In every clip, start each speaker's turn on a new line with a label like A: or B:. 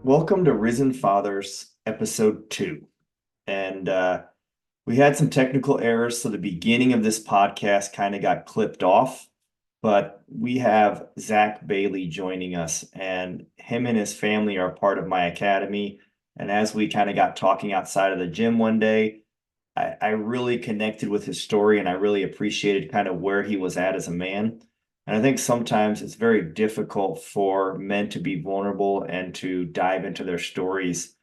A: Welcome to Risen Fathers, episode 2. And we had some technical errors, so the beginning of this podcast kind of got clipped off. But we have Zach Bailey joining us, and him and his family are part of my academy. And as we kind of got talking outside of the gym one day, I really connected with his story and I really appreciated kind of where he was at as a man. And I think sometimes it's very difficult for men to be vulnerable and to dive into their stories.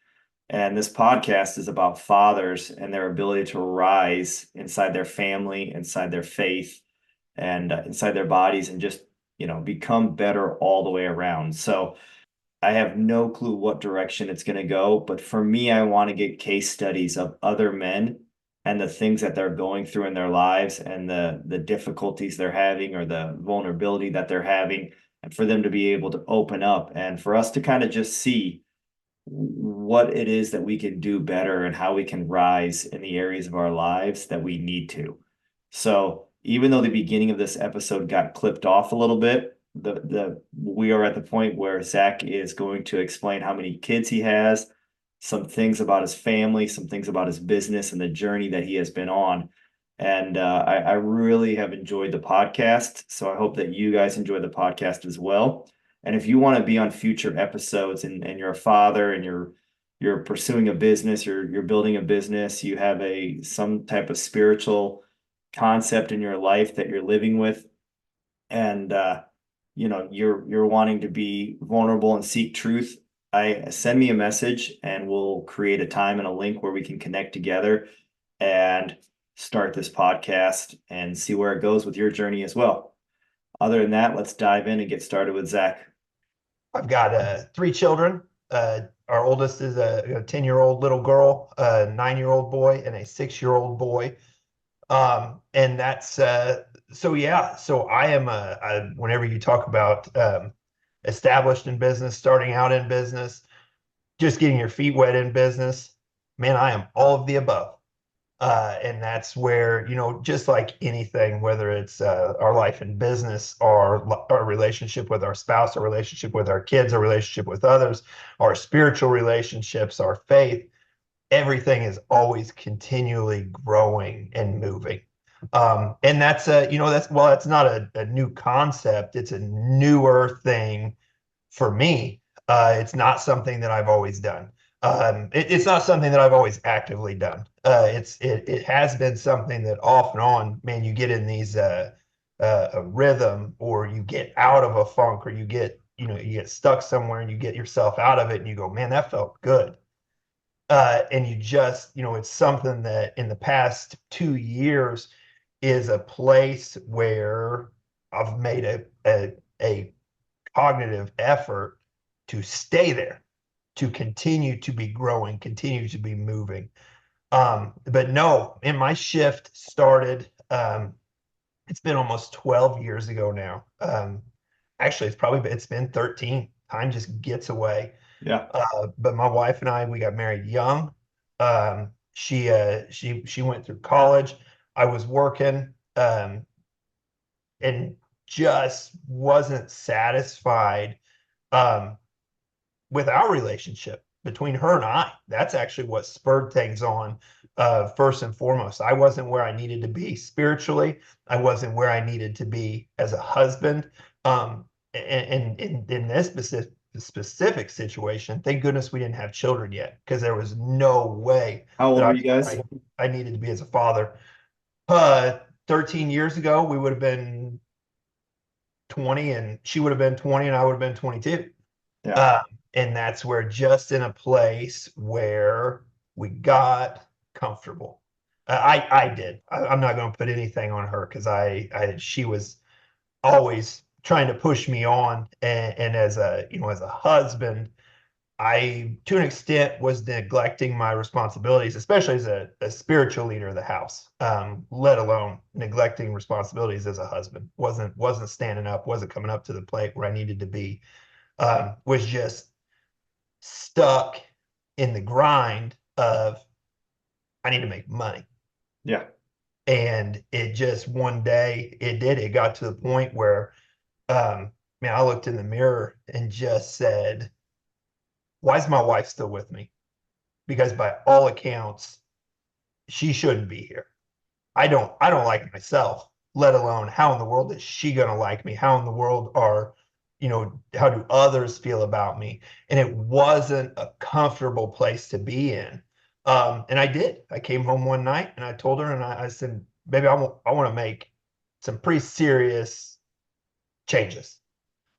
A: And this podcast is about fathers and their ability to rise inside their family, inside their faith, and inside their bodies and just, become better all the way around. So I have no clue what direction it's going to go, but for me, I want to get case studies of other men and the things that they're going through in their lives and the difficulties they're having or the vulnerability that they're having, and for them to be able to open up and for us to kind of just see what it is that we can do better and how we can rise in the areas of our lives that we need to. So even though the beginning of this episode got clipped off a little bit, the we are at the point where Zach is going to explain how many kids he has, some things about his family, some things about his business and the journey that he has been on. And I really have enjoyed the podcast. So I hope that you guys enjoy the podcast as well. And if you want to be on future episodes and you're a father and you're pursuing a business, you're building a business, you have some type of spiritual concept in your life that you're living with, and you're wanting to be vulnerable and seek truth, I send me a message and we'll create a time and a link where we can connect together and start this podcast and see where it goes with your journey as well. Other than that, let's dive in and get started with Zach.
B: I've got three children. Our oldest is a 10-year-old little girl, a 9-year-old boy, and a 6-year-old boy. And that's so yeah. So I am whenever you talk about established in business, starting out in business, just getting your feet wet in business, man, I am all of the above. And that's where, just like anything, whether it's our life in business, our relationship with our spouse, our relationship with our kids, our relationship with others, our spiritual relationships, our faith, everything is always continually growing and moving. And that's not a new concept. It's a newer thing for me. It's not something that I've always done. It's not something that I've always actively done. It has been something that off and on, man, you get in these a rhythm, or you get out of a funk, or you get stuck somewhere and you get yourself out of it and you go, man, that felt good. And you just, it's something that in the past 2 years is a place where I've made a cognitive effort to stay there, to continue to be growing, continue to be moving. But no, and my shift started, it's been almost 12 years ago now. Actually, it's been 13. Time just gets away.
A: Yeah.
B: But my wife and I, we got married young. She went through college. I was working, and just wasn't satisfied um, with our relationship between her and I. That's actually what spurred things on. First and foremost, I wasn't where I needed to be spiritually. I wasn't where I needed to be as a husband. And in this specific situation, thank goodness we didn't have children yet, because there was no way
A: How
B: that
A: old are you guys?
B: I needed to be as a father. Uh, 13 years ago, we would have been 20, and she would have been 20, and I would have been 22.
A: Yeah.
B: Uh, and that's where, just in a place where we got comfortable. I did. I'm not going to put anything on her, because she was always trying to push me on, and as a husband, I, to an extent, was neglecting my responsibilities, especially as a spiritual leader of the house, let alone neglecting responsibilities as a husband. Wasn't standing up, wasn't coming up to the plate where I needed to be. Was just stuck in the grind of, I need to make money.
A: Yeah.
B: And it just, one day it got to the point where, man, I looked in the mirror and just said, why is my wife still with me? Because by all accounts, she shouldn't be here. I don't like myself, let alone how in the world is she going to like me? How in the world how do others feel about me? And it wasn't a comfortable place to be in. And I did. I came home one night and I told her, and I said, baby, I want to make some pretty serious changes.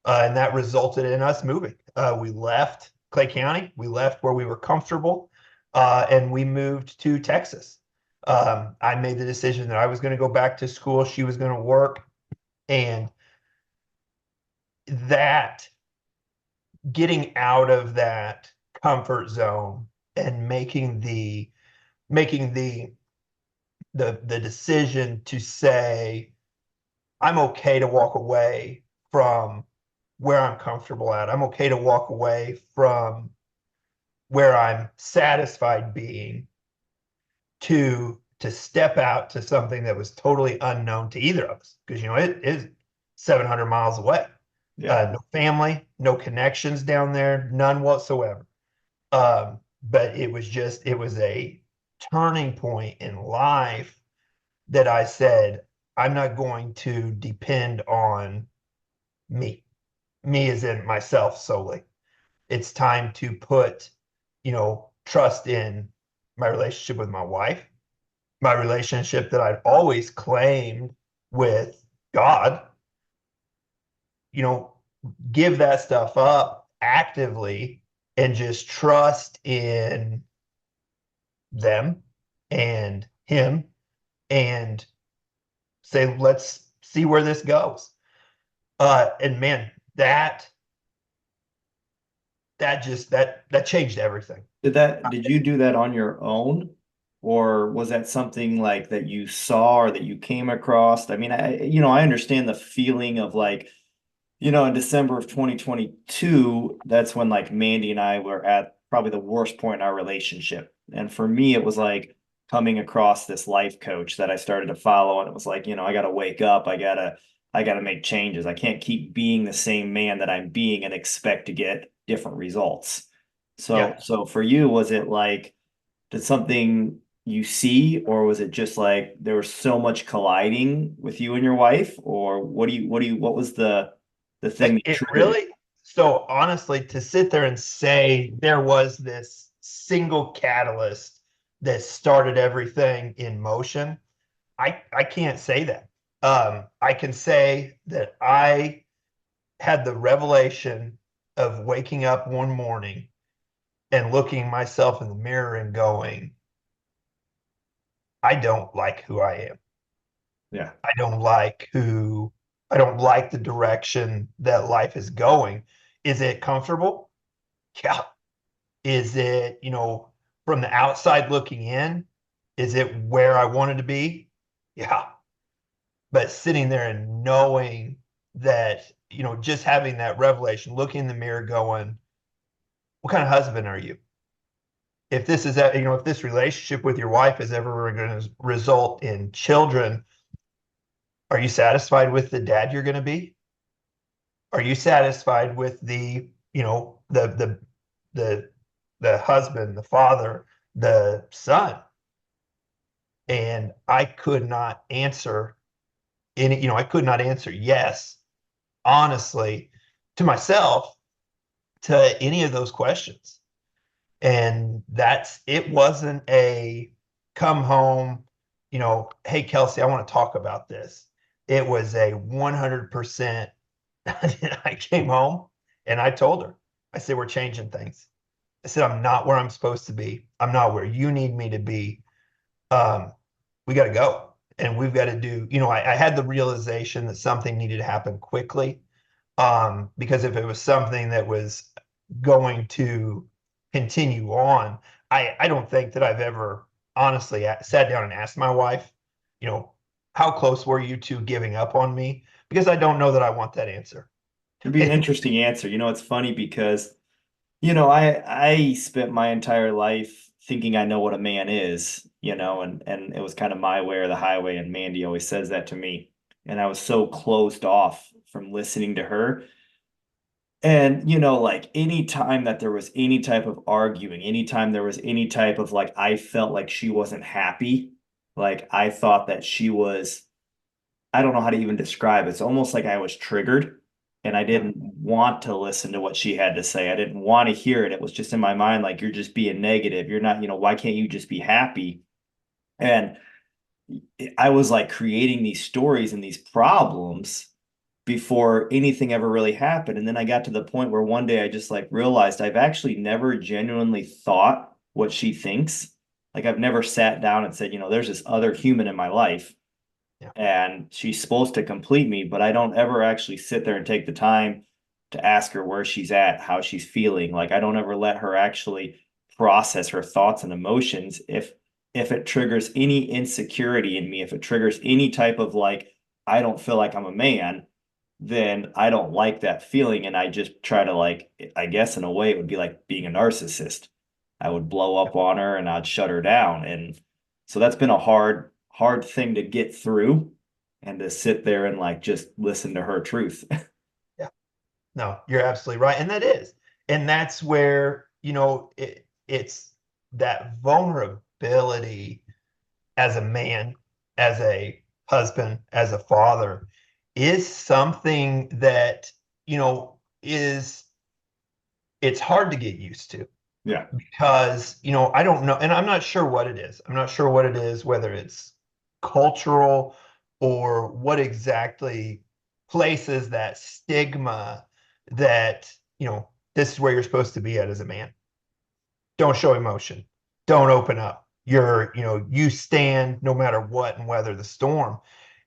B: And that resulted in us moving. We left Clay County, we left where we were comfortable, and we moved to Texas. I made the decision that I was going to go back to school, she was going to work, and that getting out of that comfort zone and making the decision to say I'm okay to walk away from where I'm comfortable at. I'm okay to walk away from where I'm satisfied being to step out to something that was totally unknown to either of us, because it is 700 miles away.
A: Yeah.
B: No family, no connections down there, none whatsoever. But it was a turning point in life that I said, I'm not going to depend on me. Me as in myself solely. It's time to put, trust in my relationship with my wife, my relationship that I've always claimed with God, you know, give that stuff up actively and just trust in them and him and say, let's see where this goes. And man, that changed everything.
A: Did you do that on your own? Or was that something like that you saw or that you came across? I mean, I understand the feeling of like, in December of 2022, that's when like Mandy and I were at probably the worst point in our relationship. And for me, it was like coming across this life coach that I started to follow. And it was like, I got to wake up. I gotta make changes. I can't keep being the same man that I'm being and expect to get different results. So,
B: Yeah.
A: so for you, was it like, did something you see, or was it just like there was so much colliding with you and your wife, or what was the thing that
B: It
A: triggered it?
B: really, so honestly, to sit there and say there was this single catalyst that started everything in motion, I can't say that. I can say that I had the revelation of waking up one morning and looking myself in the mirror and going, I don't like who I am.
A: Yeah.
B: I don't like who, I don't like the direction that life is going. Is it comfortable? Yeah. Is it, from the outside looking in, is it where I wanted to be? Yeah. But sitting there and knowing that, just having that revelation, looking in the mirror, going, what kind of husband are you? If this is that, if this relationship with your wife is ever going to result in children, are you satisfied with the dad you're going to be? Are you satisfied with the the husband, the father, the son? And I could not answer I could not answer yes, honestly, to myself, to any of those questions. And it wasn't a come home, hey, Kelsey, I want to talk about this. It was a 100%. I came home and I told her, I said, we're changing things. I said, I'm not where I'm supposed to be. I'm not where you need me to be. Um, we got to go. And we've got to do, I had the realization that something needed to happen quickly. Because if it was something that was going to continue on, I don't think that I've ever honestly sat down and asked my wife, you know, how close were you to giving up on me? Because I don't know that I want that answer.
A: It'd be an interesting answer. It's funny because, I spent my entire life thinking I know what a man is, and it was kind of my way or the highway. And Mandy always says that to me. And I was so closed off from listening to her. And, like anytime that there was any type of arguing, anytime there was any type of like, I felt like she wasn't happy, like I thought that she was, I don't know how to even describe it. It's almost like I was triggered and I
B: Yeah.
A: didn't want to listen to what she had to say. I didn't want to hear it. It was just in my mind, like, you're just being negative. You're not, why can't you just be happy? And I was like creating these stories and these problems before anything ever really happened. And then I got to the point where one day I just like realized I've actually never genuinely thought what she thinks. Like I've never sat down and said, there's this other human in my life
B: Yeah.
A: and she's supposed to complete me, but I don't ever actually sit there and take the time to ask her where she's at, how she's feeling. Like I don't ever let her actually process her thoughts and emotions. If it triggers any insecurity in me, if it triggers any type of like I don't feel like I'm a man, then I don't like that feeling and I just try to like I guess in a way it would be like being a narcissist. I would blow up on her and I'd shut her down. And so that's been a hard thing to get through and to sit there and like just listen to her truth.
B: Yeah. No, you're absolutely right. And that is. And that's where, it's that vulnerability as a man, as a husband, as a father is something that, is it's hard to get used to
A: Yeah.
B: because, I don't know, and I'm not sure what it is. I'm not sure what it is, whether it's cultural or what exactly places that stigma that, this is where you're supposed to be at as a man. Don't show emotion. Don't open up. You stand no matter what and weather the storm.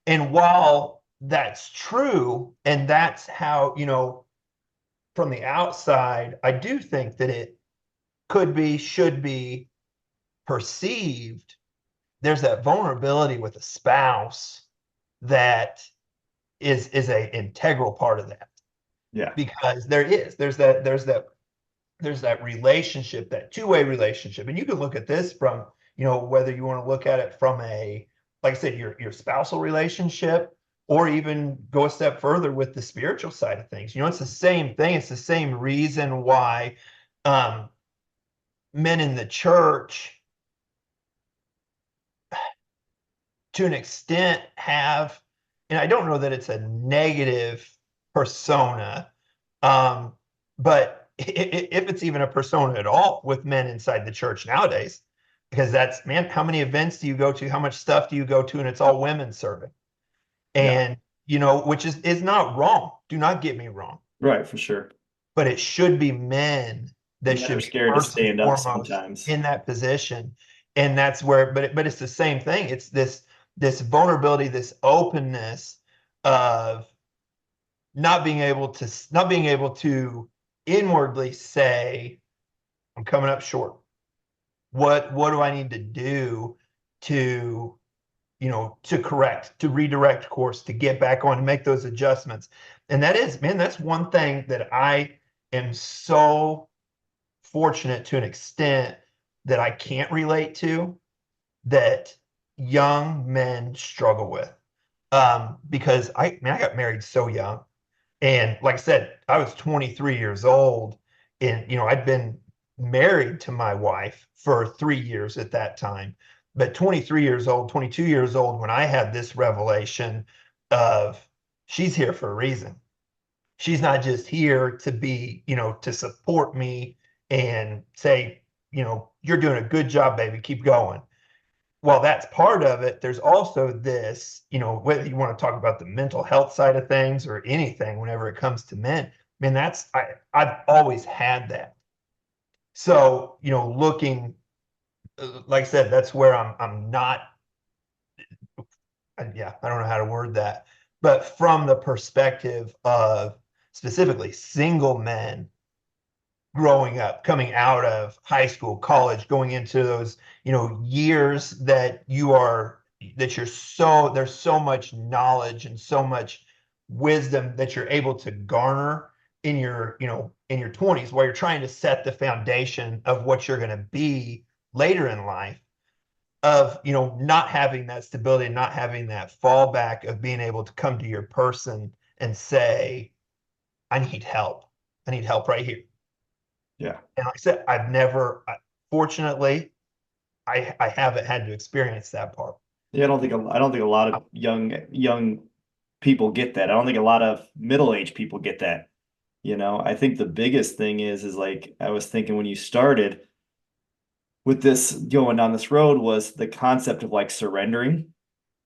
B: And while that's true, and that's how, from the outside, I do think that it could be, should be perceived. There's that vulnerability with a spouse that is a integral part of that
A: Yeah.
B: because there's that relationship, that two-way relationship. And you can look at this from, whether you want to look at it from a, like I said, your spousal relationship, or even go a step further with the spiritual side of things. It's the same thing. It's the same reason why um, men in the church, to an extent, have, and I don't know that it's a negative persona, um, but if it's even a persona at all with men inside the church nowadays, because that's, man, how many events do you go to? How much stuff do you go to? And it's all women serving.
A: Yeah.
B: And, which is not wrong. Do not get me wrong.
A: Right, for sure.
B: But it should be men that
A: Men are
B: should be
A: scared to
B: first and
A: stand up
B: foremost
A: sometimes.
B: in that position. And that's where, but it's the same thing. It's this vulnerability, this openness of not being able to inwardly say, I'm coming up short. What do I need to do to, to correct, to redirect course, to get back on, to make those adjustments? And that is, man, that's one thing that I am so fortunate to an extent that I can't relate to, that young men struggle with. Because I got married so young. And like I said, I was 23 years old, and I'd been married to my wife for 3 years at that time. But 23 years old, 22 years old, when I had this revelation of, she's here for a reason. She's not just here to be, to support me and say, you're doing a good job, baby, keep going. Well, that's part of it. There's also this, whether you want to talk about the mental health side of things or anything, whenever it comes to men, I mean, I've always had that. So, looking, like I said, that's where I'm not, yeah, I don't know how to word that, but from the perspective of specifically single men growing up, coming out of high school, college, going into those, years that you're so, there's so much knowledge and so much wisdom that you're able to garner in your 20s, while you're trying to set the foundation of what you're going to be later in life, of, not having that stability and not having that fallback of being able to come to your person and say, I need help. I need help right here.
A: Yeah.
B: And like I said, I've never, fortunately, I haven't had to experience that part.
A: Yeah, I don't think a lot of young people get that. I don't think a lot of middle-aged people get that. I think the biggest thing is like I was thinking when you started with this going down this road was the concept of like surrendering.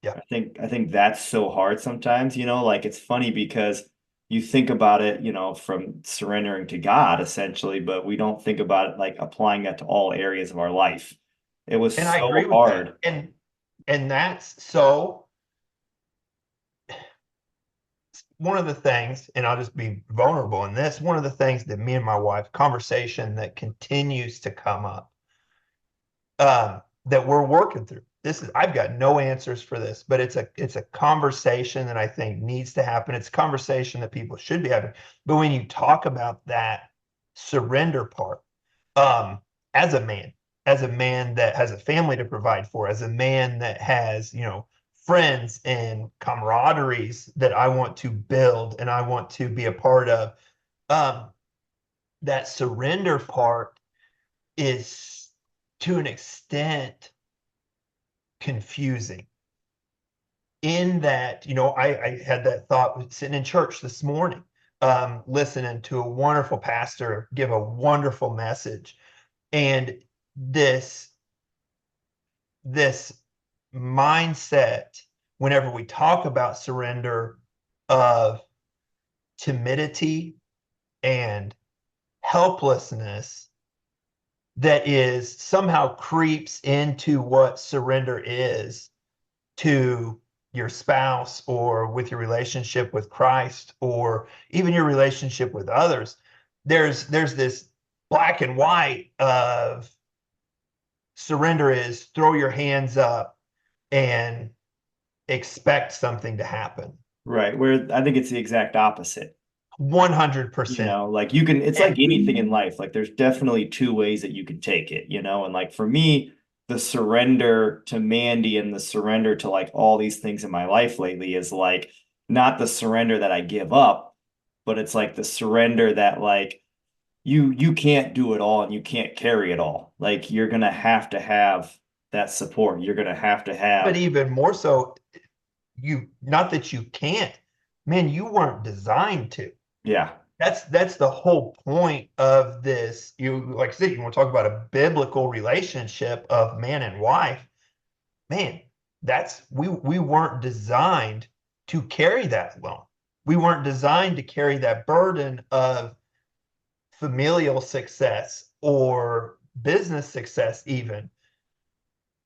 B: Yeah.
A: I think that's so hard sometimes, like it's funny because you think about it, from surrendering to God essentially, but we don't think about it like applying that to all areas of our life. It was
B: And I
A: so
B: agree with that.
A: hard.
B: And that's so one of the things, and I'll just be vulnerable in this, one of the things that me and my wife, conversation that continues to come up, that we're working through. This is I've got no answers for this, but it's a conversation that I think needs to happen. It's a conversation that people should be having. But when you talk about that surrender part, um, as a man, as a man that has a family to provide for, as a man that has, friends and camaraderies that I want to build and I want to be a part of, um, that surrender part is to an extent confusing in that, I had that thought sitting in church this morning, listening to a wonderful pastor give a wonderful message. And this mindset, whenever we talk about surrender, of timidity and helplessness, that is somehow creeps into what surrender is to your spouse or with your relationship with Christ or even your relationship with others. There's this black and white of surrender is throw your hands up and expect something to happen.
A: Right. Where I think it's the exact opposite.
B: 100%.
A: Like it's like
B: And
A: anything in life. Like there's definitely two ways that you can take it. And like for me, the surrender to Mandy and the surrender to like all these things in my life lately is like not the surrender that I give up, but it's like the surrender that like you can't do it all and you can't carry it all. Like you're gonna have to have that support. You're gonna have to
B: but
A: have,
B: even more so, you not that you can't, man, you weren't designed to.
A: yeah,
B: That's the whole point of this. You like I said, you want to talk about a biblical relationship of man and wife. Man, that's we weren't designed to carry that alone. We weren't designed to carry that burden of familial success or business success even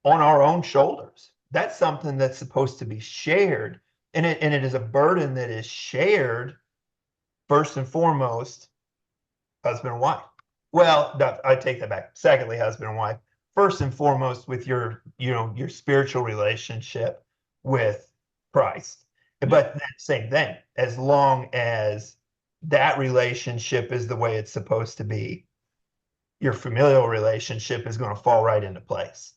B: on our own shoulders. That's something that's supposed to be shared. And it is a burden that is shared first and foremost, husband and wife. Well, I take that back. Secondly, husband and wife. First and foremost, with your spiritual relationship with Christ.
A: yeah,
B: But same thing, as long as that relationship is the way it's supposed to be, your familial relationship is going to fall right into place.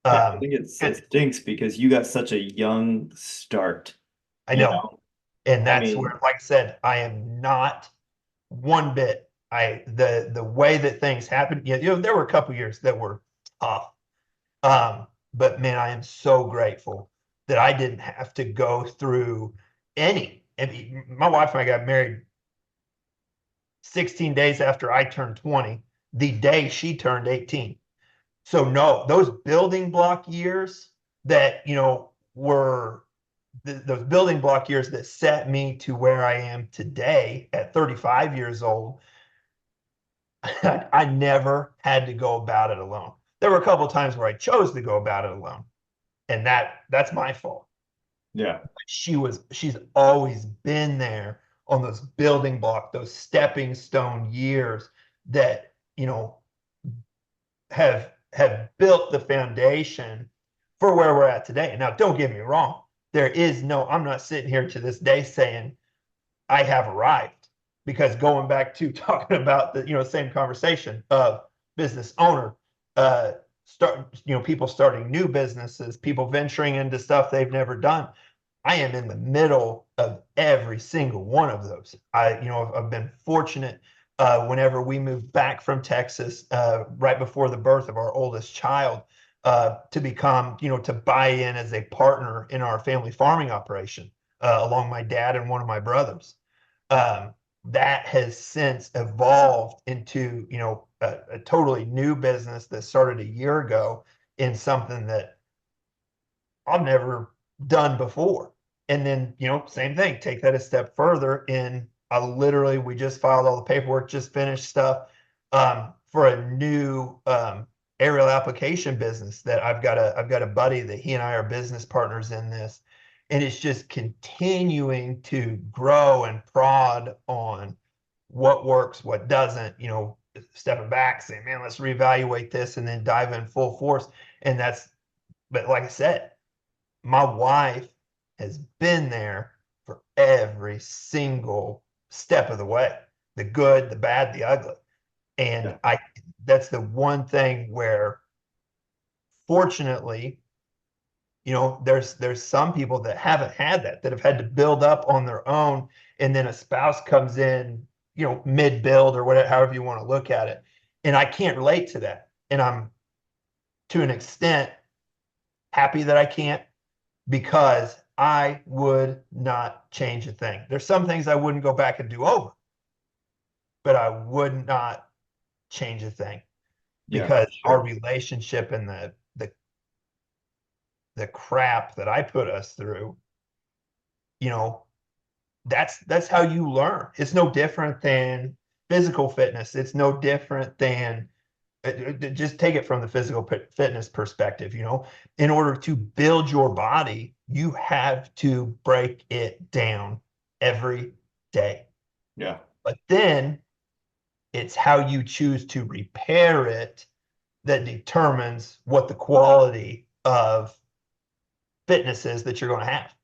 A: yeah. I
B: Um,
A: think it stinks because you got such a young start.
B: I
A: You
B: know,
A: know,
B: and
A: I
B: that's where,
A: mean,
B: like I said, I am not one bit. The way that things happen, there were a couple years that were tough. But man, I am so grateful that I didn't have to go through any. I mean, my wife and I got married 16 days after I turned 20, the day she turned 18. So no, those building block years that, were those building block years that set me to where I am today at 35 years old, I never had to go about it alone. There were a couple of times where I chose to go about it alone, and that's my fault.
A: yeah,
B: She's always been there on those building block, those stepping stone years that, have built the foundation for where we're at today. Now, don't get me wrong. I'm not sitting here to this day saying I have arrived, because going back to talking about the, same conversation of business owner, people starting new businesses, people venturing into stuff they've never done. I am in the middle of every single one of those. I've been fortunate whenever we moved back from Texas right before the birth of our oldest child to become, to buy in as a partner in our family farming operation along my dad and one of my brothers. Um, that has since evolved into, a totally new business that started a year ago in something that I've never done before. And then, same thing, take that a step further in we just filed all the paperwork, just finished stuff for a new aerial application business that I've got a buddy that he and I are business partners in this. And it's just continuing to grow and prod on what works, what doesn't, stepping back, saying, man, let's reevaluate this and then dive in full force. And but like I said, my wife has been there for every single step of the way, the good, the bad, the ugly. And
A: Yeah.
B: that's the one thing where fortunately, there's some people that haven't had that have had to build up on their own. And then a spouse comes in, mid build or whatever, however you want to look at it. And I can't relate to that. And I'm to an extent happy that I can't, because I would not change a thing. There's some things I wouldn't go back and do over, but I would not change a thing
A: Yeah,
B: because
A: for
B: our
A: sure.
B: relationship and the crap that I put us through, you know, that's how you learn. It's no different than physical fitness. It's no different than just take it from the physical fitness perspective. In order to build your body, you have to break it down every day.
A: Yeah.
B: But then it's how you choose to repair it that determines what the quality of fitness is that you're going to have.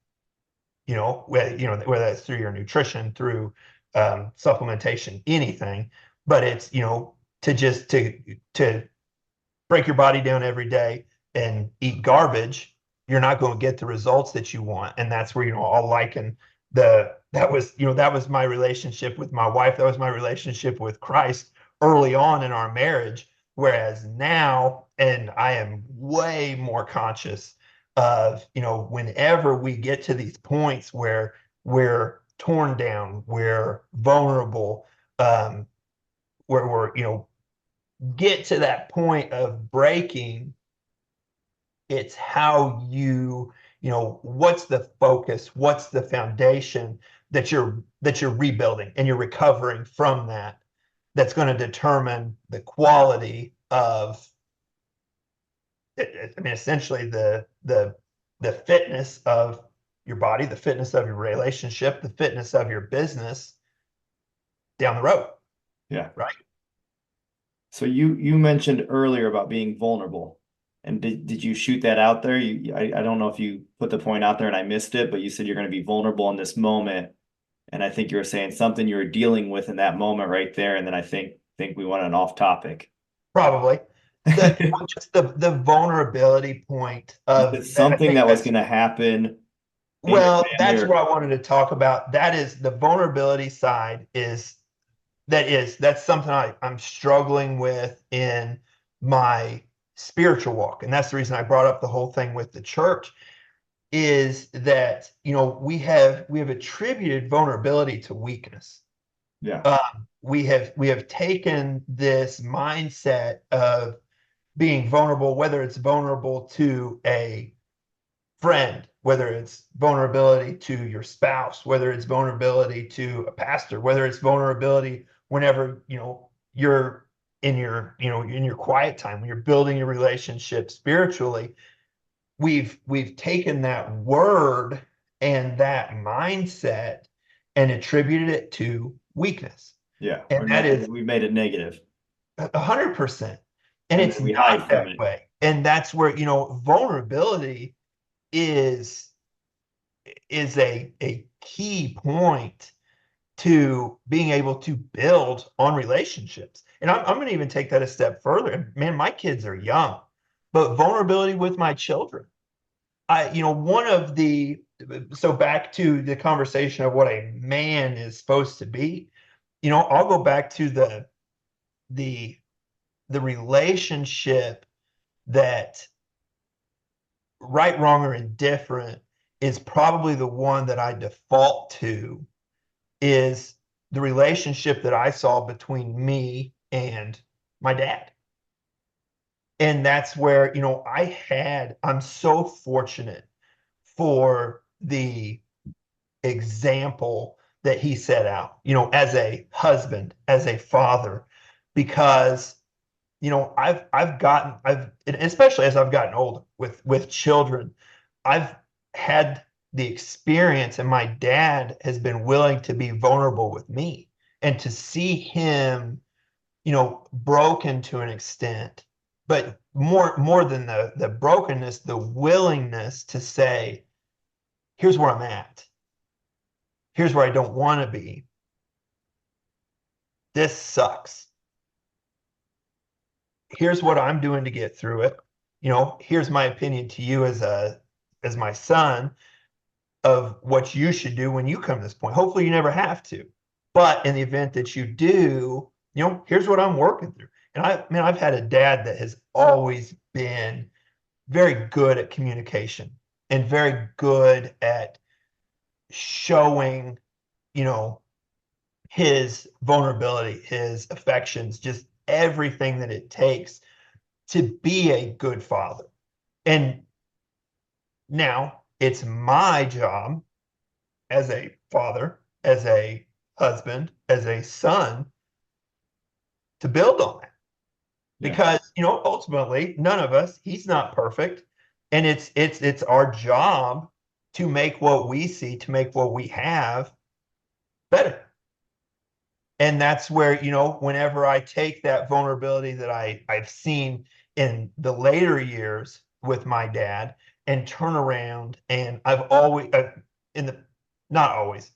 B: Whether that's through your nutrition, through supplementation, anything. But it's to break your body down every day and eat garbage, you're not going to get the results that you want. And that's where, I'll liken that was my relationship with my wife. That was my relationship with Christ early on in our marriage. Whereas now, and I am way more conscious of, whenever we get to these points where we're torn down, we're vulnerable, where we're, get to that point of breaking, it's how what's the focus, what's the foundation that you're rebuilding and you're recovering from that's going to determine the quality of I mean essentially the fitness of your body, the fitness of your relationship, the fitness of your business down the road,
A: Yeah.
B: right?
A: So you mentioned earlier about being vulnerable. And did you shoot that out there? I don't know if you put the point out there and I missed it, but you said you're going to be vulnerable in this moment. And I think you were saying something you were dealing with in that moment right there. And then I think we went on off topic.
B: Probably. Just the vulnerability point
A: You
B: of
A: said
B: that. I
A: something
B: think
A: that was
B: that's
A: going to happen in your
B: well,
A: family
B: that's
A: or
B: what I wanted to talk about. That is the vulnerability side that's something I'm struggling with in my spiritual walk. And that's the reason I brought up the whole thing with the church is that, we have attributed vulnerability to weakness.
A: yeah,
B: We have taken this mindset of being vulnerable, whether it's vulnerable to a friend, whether it's vulnerability to your spouse, whether it's vulnerability to a pastor, whether it's vulnerability whenever, you're in your quiet time, when you're building your relationship spiritually. We've taken that word and that mindset and attributed it to weakness.
A: yeah.
B: And that is
A: We made it negative
B: 100%. And
A: and
B: it's
A: then we hide
B: not
A: from
B: that
A: it.
B: way. And that's where, vulnerability is a key point to being able to build on relationships. And I'm going to even take that a step further. And man, my kids are young, but vulnerability with my children. one of the, so back to the conversation of what a man is supposed to be, I'll go back to the the relationship that, right, wrong, or indifferent, is probably the one that I default to, is the relationship that I saw between me and my dad. And that's where, I'm so fortunate for the example that he set out, as a husband, as a father, because, I've, especially as I've gotten older with children, I've had the experience, and my dad has been willing to be vulnerable with me, and to see him, broken to an extent, but more than the brokenness, the willingness to say, here's where I'm at. Here's where I don't want to be. This sucks. Here's what I'm doing to get through it. Here's my opinion to you as my son of what you should do when you come to this point. Hopefully you never have to. But in the event that you do, here's what I'm working through. And I've had a dad that has always been very good at communication and very good at showing, you know, his vulnerability, his affections, just everything that it takes to be a good father. And now it's my job as a father, as a husband, as a son, to build on that.
A: Yeah.
B: Because, ultimately, none of us, he's not perfect. And it's our job to make what we see, to make what we have better. And that's where, whenever I take that vulnerability that I've seen in the later years with my dad and turn around, and I've always, not always,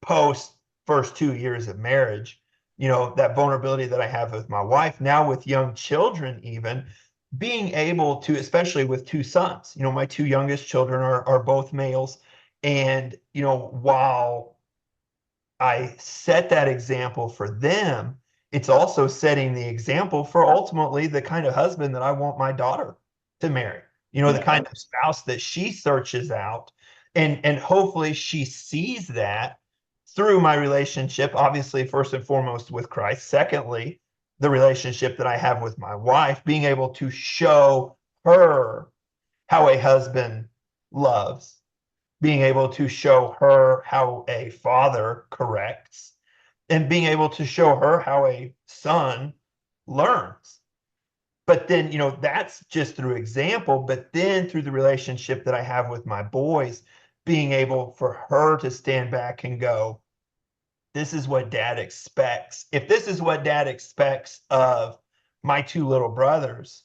B: post first 2 years of marriage, that vulnerability that I have with my wife, now with young children, even being able to, especially with two sons, my two youngest children are both males. And, while I set that example for them, it's also setting the example for ultimately the kind of husband that I want my daughter to marry, the kind of spouse that she searches out. And hopefully she sees that through my relationship, obviously, first and foremost with Christ. Secondly, the relationship that I have with my wife, being able to show her how a husband loves, being able to show her how a father corrects, and being able to show her how a son learns. But then, that's just through example, but then through the relationship that I have with my boys, being able for her to stand back and go, this is what dad expects. If this is what dad expects of my two little brothers,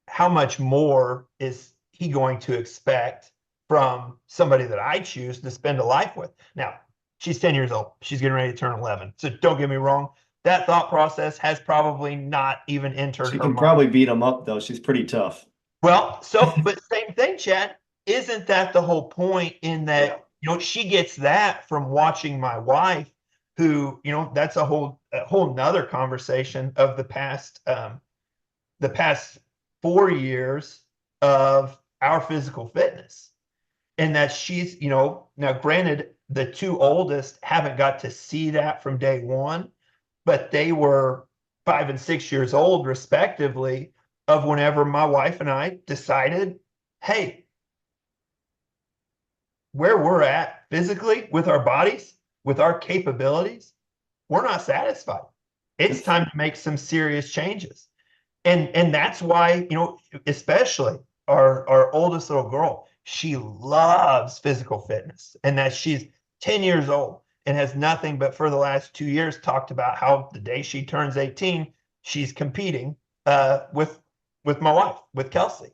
B: how much more is he going to expect from somebody that I choose to spend a life with? Now, she's 10 years old. She's getting ready to turn 11. So don't get me wrong. That thought process has probably not even entered
A: She
B: her
A: can
B: mind.
A: probably beat him up, though. She's pretty tough.
B: Well, but same thing, Chad. Isn't that the whole point, in that, she gets that from watching my wife, who, that's a whole nother conversation of the past 4 years of our physical fitness. And that she's, now granted, the two oldest haven't got to see that from day one, but they were 5 and 6 years old, respectively, of whenever my wife and I decided, hey, where we're at physically with our bodies, with our capabilities, we're not satisfied. It's time to make some serious changes. And that's why, especially our oldest little girl, she loves physical fitness, and that she's 10 years old and has nothing but for the last 2 years talked about how the day she turns 18, she's competing with my wife, with Kelsey.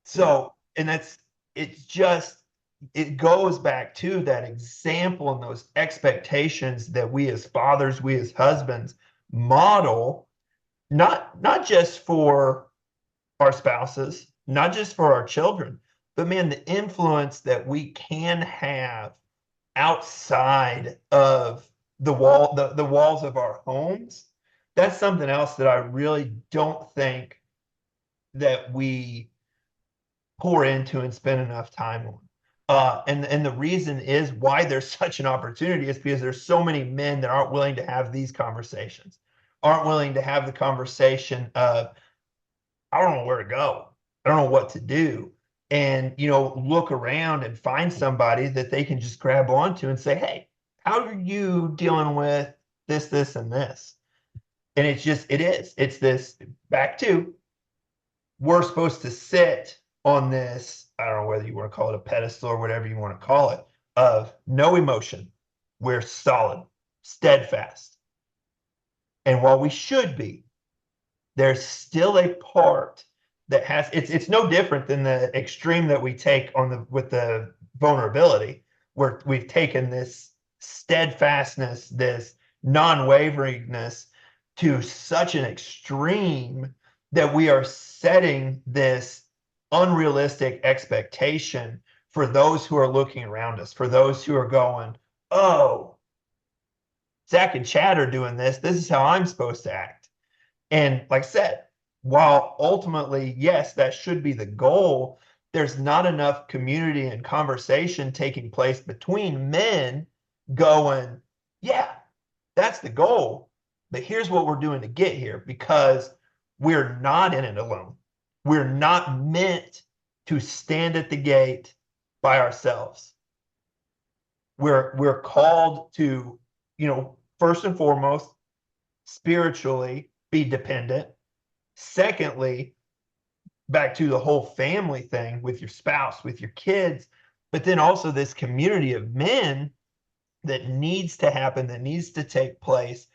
B: So, and it goes back to that example and those expectations that we as fathers, we as husbands model, not just for our spouses, not just for our children, but man, the influence that we can have outside of the walls of our homes, that's something else that I really don't think that we pour into and spend enough time on. And the reason is why there's such an opportunity is because there's so many men that aren't willing to have these conversations, aren't willing to have the conversation of, I don't know where to go. I don't know what to do. And, look around and find somebody that they can just grab onto and say, hey, how are you dealing with this, and this? And it's this back to, we're supposed to sit on this, I don't know whether you want to call it a pedestal or whatever you want to call it, of no emotion. We're solid, steadfast. And while we should be, there's still a part that has it's no different than the extreme that we take on the with the vulnerability, where we've taken this steadfastness, this non-waveringness to such an extreme that we are setting this unrealistic expectation for those who are looking around us, for those who are going, oh, Zach and Chad are doing this. This is how I'm supposed to act. And like I said, while ultimately, yes, that should be the goal, there's not enough community and conversation taking place between men going, yeah, that's the goal. But here's what we're doing to get here, because we're not in it alone. We're not meant to stand at the gate by ourselves. We're called to, first and foremost, spiritually be dependent. Secondly, back to the whole family thing with your spouse, with your kids, but then also this community of men that needs to happen, that needs to take place,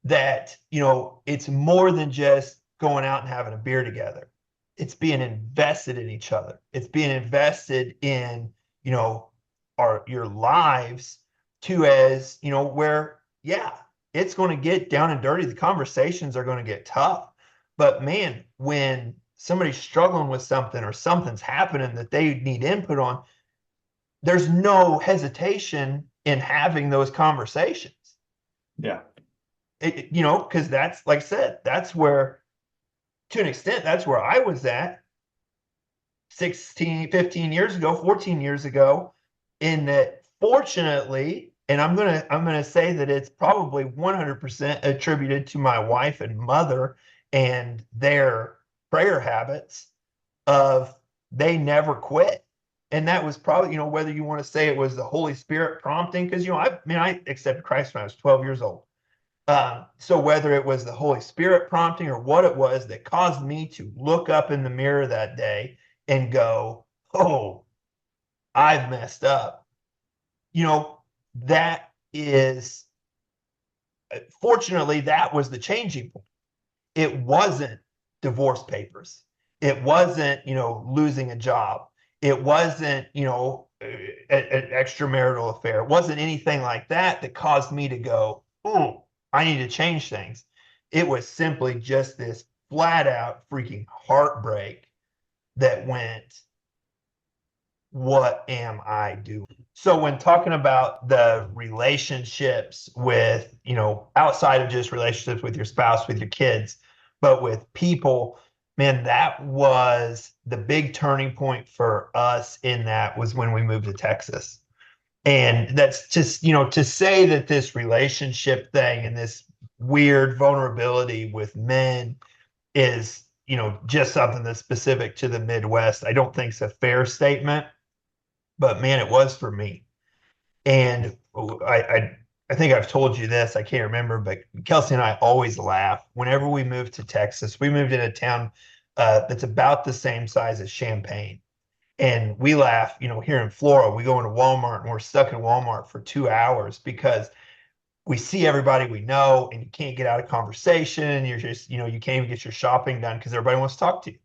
B: that, it's more than just going out and having a beer together. It's being invested in each other. It's being invested in, your lives to, as, where, yeah, it's going to get down and dirty. The conversations are going to get tough. But man, when somebody's struggling with something or something's happening that they need input on, there's no hesitation in having those conversations.
A: Yeah.
B: Because that's, like I said, that's where, to an extent, that's where I was at 16, 15 years ago, 14 years ago, in that, fortunately, and I'm gonna say that it's probably 100% attributed to my wife and mother and their prayer habits of, they never quit. And that was probably, whether you want to say it was the Holy Spirit prompting, because, I accepted Christ when I was 12 years old. So whether it was the Holy Spirit prompting or what it was that caused me to look up in the mirror that day and go, oh, I've messed up. That is, fortunately, that was the changing point. It wasn't divorce papers. It wasn't, losing a job. It wasn't, an extramarital affair. It wasn't anything like that that caused me to go, oh, I need to change things. It was simply just this flat out freaking heartbreak that went, what am I doing? So when talking about the relationships with, outside of just relationships with your spouse, with your kids, but with people, man, that was the big turning point for us. In that was when we moved to Texas. And that's just, to say that this relationship thing and this weird vulnerability with men is, just something that's specific to the Midwest, I don't think it's a fair statement. But man, it was for me. And I think I've told you this, I can't remember, but Kelsey and I always laugh whenever we moved to Texas. We moved in a town that's about the same size as Champaign. And we laugh, here in Florida, we go into Walmart and we're stuck in Walmart for 2 hours because we see everybody we know and you can't get out of conversation. You're just, you can't even get your shopping done because everybody wants to talk to you.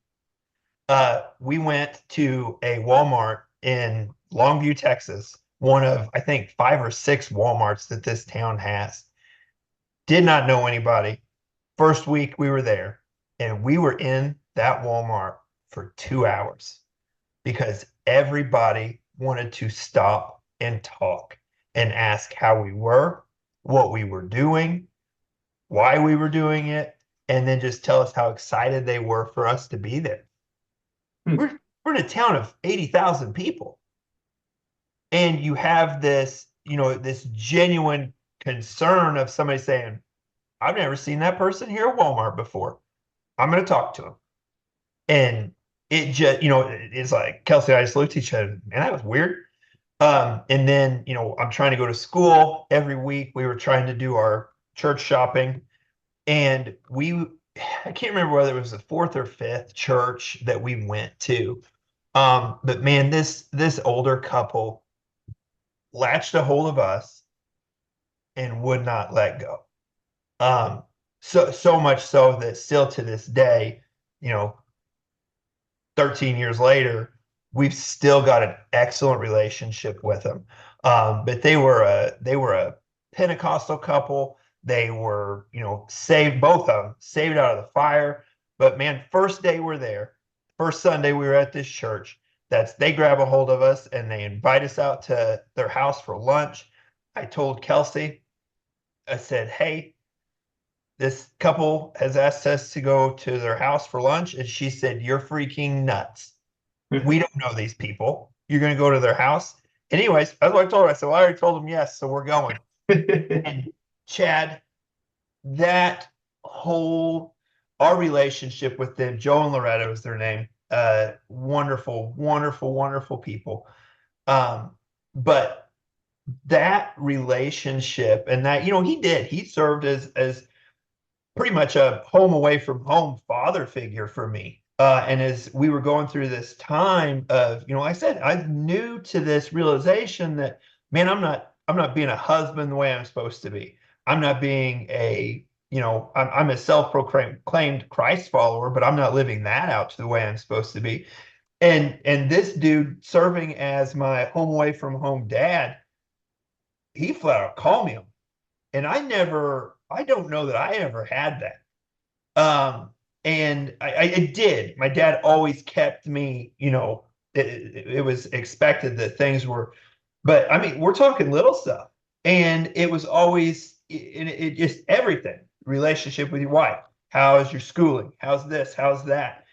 B: We went to a Walmart in Longview, Texas, one of, I think, 5 or 6 Walmarts that this town has. Did not know anybody. First week we were there, and we were in that Walmart for 2 hours because everybody wanted to stop and talk and ask how we were, what we were doing, why we were doing it, and then just tell us how excited they were for us to be there.
A: Hmm.
B: We're in a town of 80,000 people. And you have this, this genuine concern of somebody saying, I've never seen that person here at Walmart before. I'm going to talk to him. And it just, it's like Kelsey and I just looked at each other, and that was weird. And then, I'm trying to go to school every week. We were trying to do our church shopping, and I can't remember whether it was the fourth or fifth church that we went to. But man, this older couple latched a hold of us and would not let go. So much so that still to this day, you know, 13 years later, we've still got an excellent relationship with them. But they were a Pentecostal couple. They were, saved, both of them, saved out of the fire. But man, first day we're there, first Sunday we were at this church, they grab a hold of us and they invite us out to their house for lunch. I told Kelsey, I said, hey, this couple has asked us to go to their house for lunch. And she said, you're freaking nuts. We don't know these people. You're going to go to their house. Anyways, that's what I told her. I said, well, I already told them yes, so we're going. And Chad, that whole, our relationship with them, Joe and Loretta was their name. Wonderful, wonderful, wonderful people. But that relationship and that, he served as pretty much a home away from home father figure for me. And as we were going through this time of, like I said, I'm new to this realization that, man, I'm not being a husband the way I'm supposed to be. I'm not being I'm a self-proclaimed Christ follower, but I'm not living that out to the way I'm supposed to be. And this dude serving as my home away from home dad, he flat out called me him. And I don't know that I ever had that. And I did. My dad always kept me, it was expected that things were, but I mean, we're talking little stuff. And it was always, it just everything relationship with your wife. How's your schooling? How's this? How's that?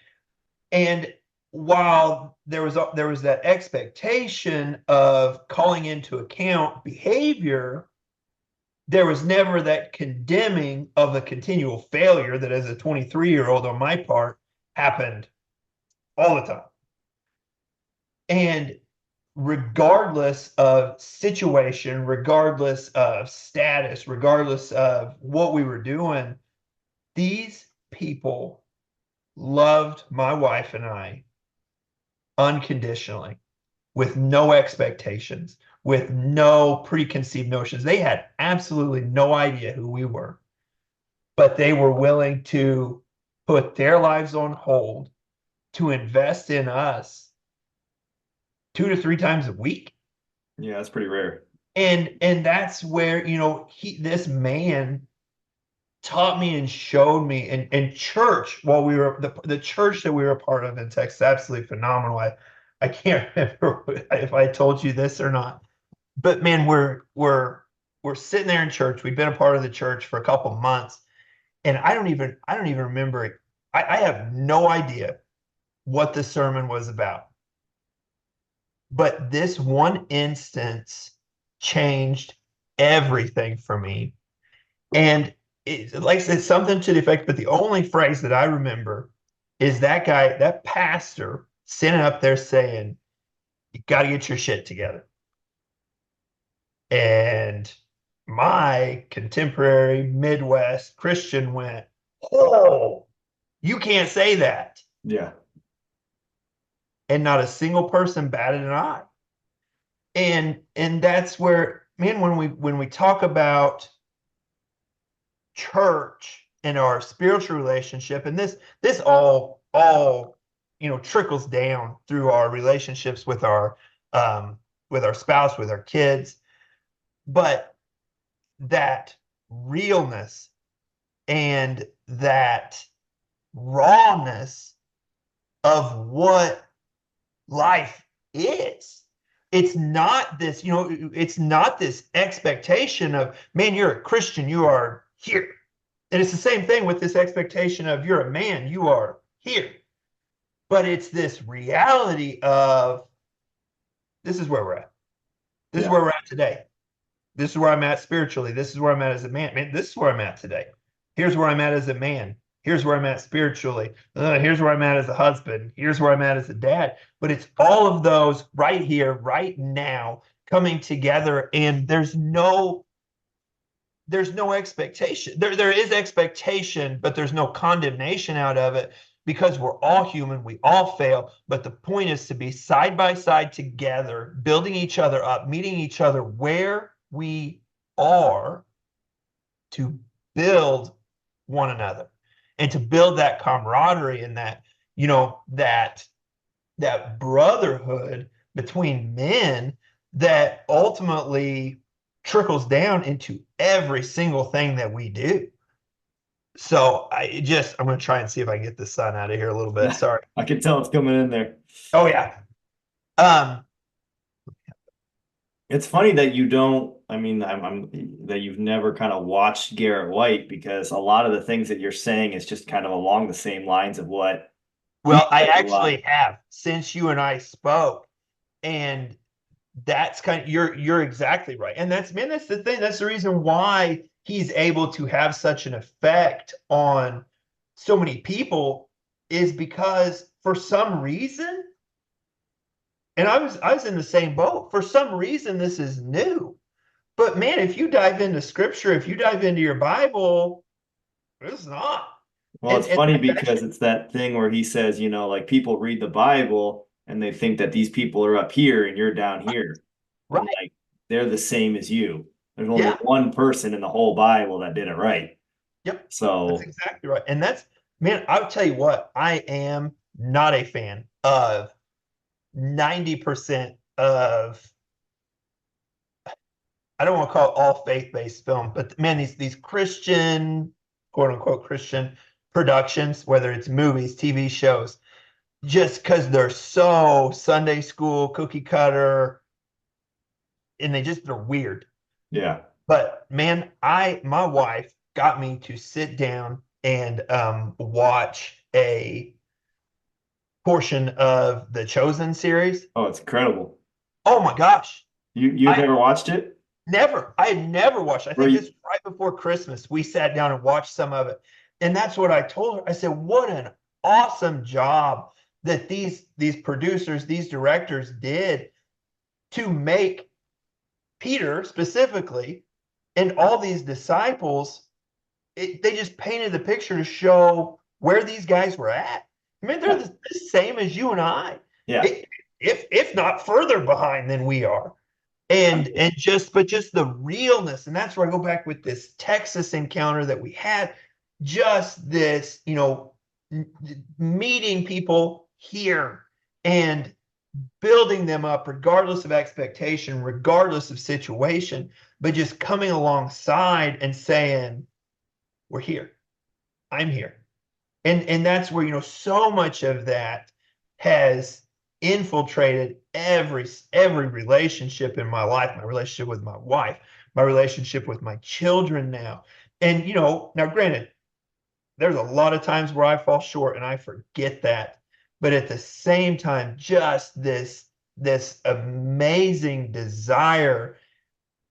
B: And while there was that expectation of calling into account behavior, there was never that condemning of the continual failure that as a 23-year-old on my part happened all the time. And regardless of situation, regardless of status, regardless of what we were doing, these people loved my wife and I unconditionally, with no expectations, with no preconceived notions. They had absolutely no idea who we were, but they were willing to put their lives on hold to invest in us 2 to 3 times a week.
A: Yeah, that's pretty rare.
B: And that's where, this man taught me and showed me, and church, while we were the church that we were a part of in Texas, absolutely phenomenal. I can't remember if I told you this or not, but man, we're sitting there in church. We've been a part of the church for a couple months, and I don't even remember it. I have no idea what the sermon was about, but this one instance changed everything for me. And like I said, something to the effect, but the only phrase that I remember is that guy, that pastor, sitting up there saying, you got to get your shit together. And my contemporary Midwest Christian went, oh, you can't say that.
A: Yeah.
B: And not a single person batted an eye. And that's where, man, when we talk about church and our spiritual relationship, and this all trickles down through our relationships with our spouse, with our kids, but that realness and that rawness of what life is. It's not this, it's not this expectation of, man, you're a Christian, you are here. And it's the same thing with this expectation of, you're a man, you are here. But it's this reality of, this is where we're at. This is
A: Yeah.
B: where we're at today. This is where I'm at spiritually. This is where I'm at as a man. Man, this is where I'm at today. Here's where I'm at as a man. Here's where I'm at spiritually. Here's where I'm at as a husband. Here's where I'm at as a dad. But it's all of those right here, right now, coming together. And there's no expectation. There is expectation, but there's no condemnation out of it because we're all human. We all fail. But the point is to be side by side together, building each other up, meeting each other where we are to build one another and to build that camaraderie and that, that brotherhood between men that ultimately trickles down into every single thing that we do. So I'm going to try and see if I can get the sun out of here a little bit. Sorry.
A: I can tell it's coming in there.
B: Oh yeah. Um,
A: It's funny that you don't, I mean, that you've never kind of watched Garrett White because a lot of the things that you're saying is just kind of along the same lines of what he
B: well, I
A: says a lot.
B: actually have since you and I spoke, and that's kind of you're exactly right. And that's the thing. That's the reason why he's able to have such an effect on so many people is because for some reason, and I was in the same boat. For some reason, this is new. But man, if you dive into scripture, if you dive into your Bible, it's not.
A: Well,
B: And
A: it's
B: and
A: funny
B: that's
A: because
B: actually
A: it's that thing where he says, like people read the Bible and they think that these people are up here and you're down here. And
B: right.
A: like they're the same as you. There's only
B: Yeah.
A: one person in the whole Bible that did it right.
B: Yep. That's
A: So,
B: exactly right. And that's, man, I'll tell you what, I am not a fan of 90% of, I don't want to call it all faith-based film, but man, these Christian, quote unquote Christian productions, whether it's movies, TV shows, just because they're so Sunday school, cookie cutter, and they're weird.
A: yeah.
B: But man, my wife got me to sit down and watch a portion of the Chosen series.
A: Oh, it's incredible.
B: Oh my gosh.
A: You've
B: I
A: never watched it?
B: I had never watched. I
A: Where
B: think this
A: you,
B: was right before Christmas. We sat down and watched some of it. And that's what I told her. I said, what an awesome job that these producers, these directors did to make Peter specifically and all these disciples. They just painted the picture to show where these guys were at. I mean, they're
A: yeah,
B: the same as you and I,
A: yeah.
B: it, if not further behind than we are. But just the realness, and that's where I go back with this Texas encounter that we had. Just this, meeting people here and building them up, regardless of expectation, regardless of situation, but just coming alongside and saying, "We're here. I'm here." And that's where so much of that has infiltrated every relationship in my life, my relationship with my wife, my relationship with my children now. And now granted, there's a lot of times where I fall short and I forget that. But at the same time, just this amazing desire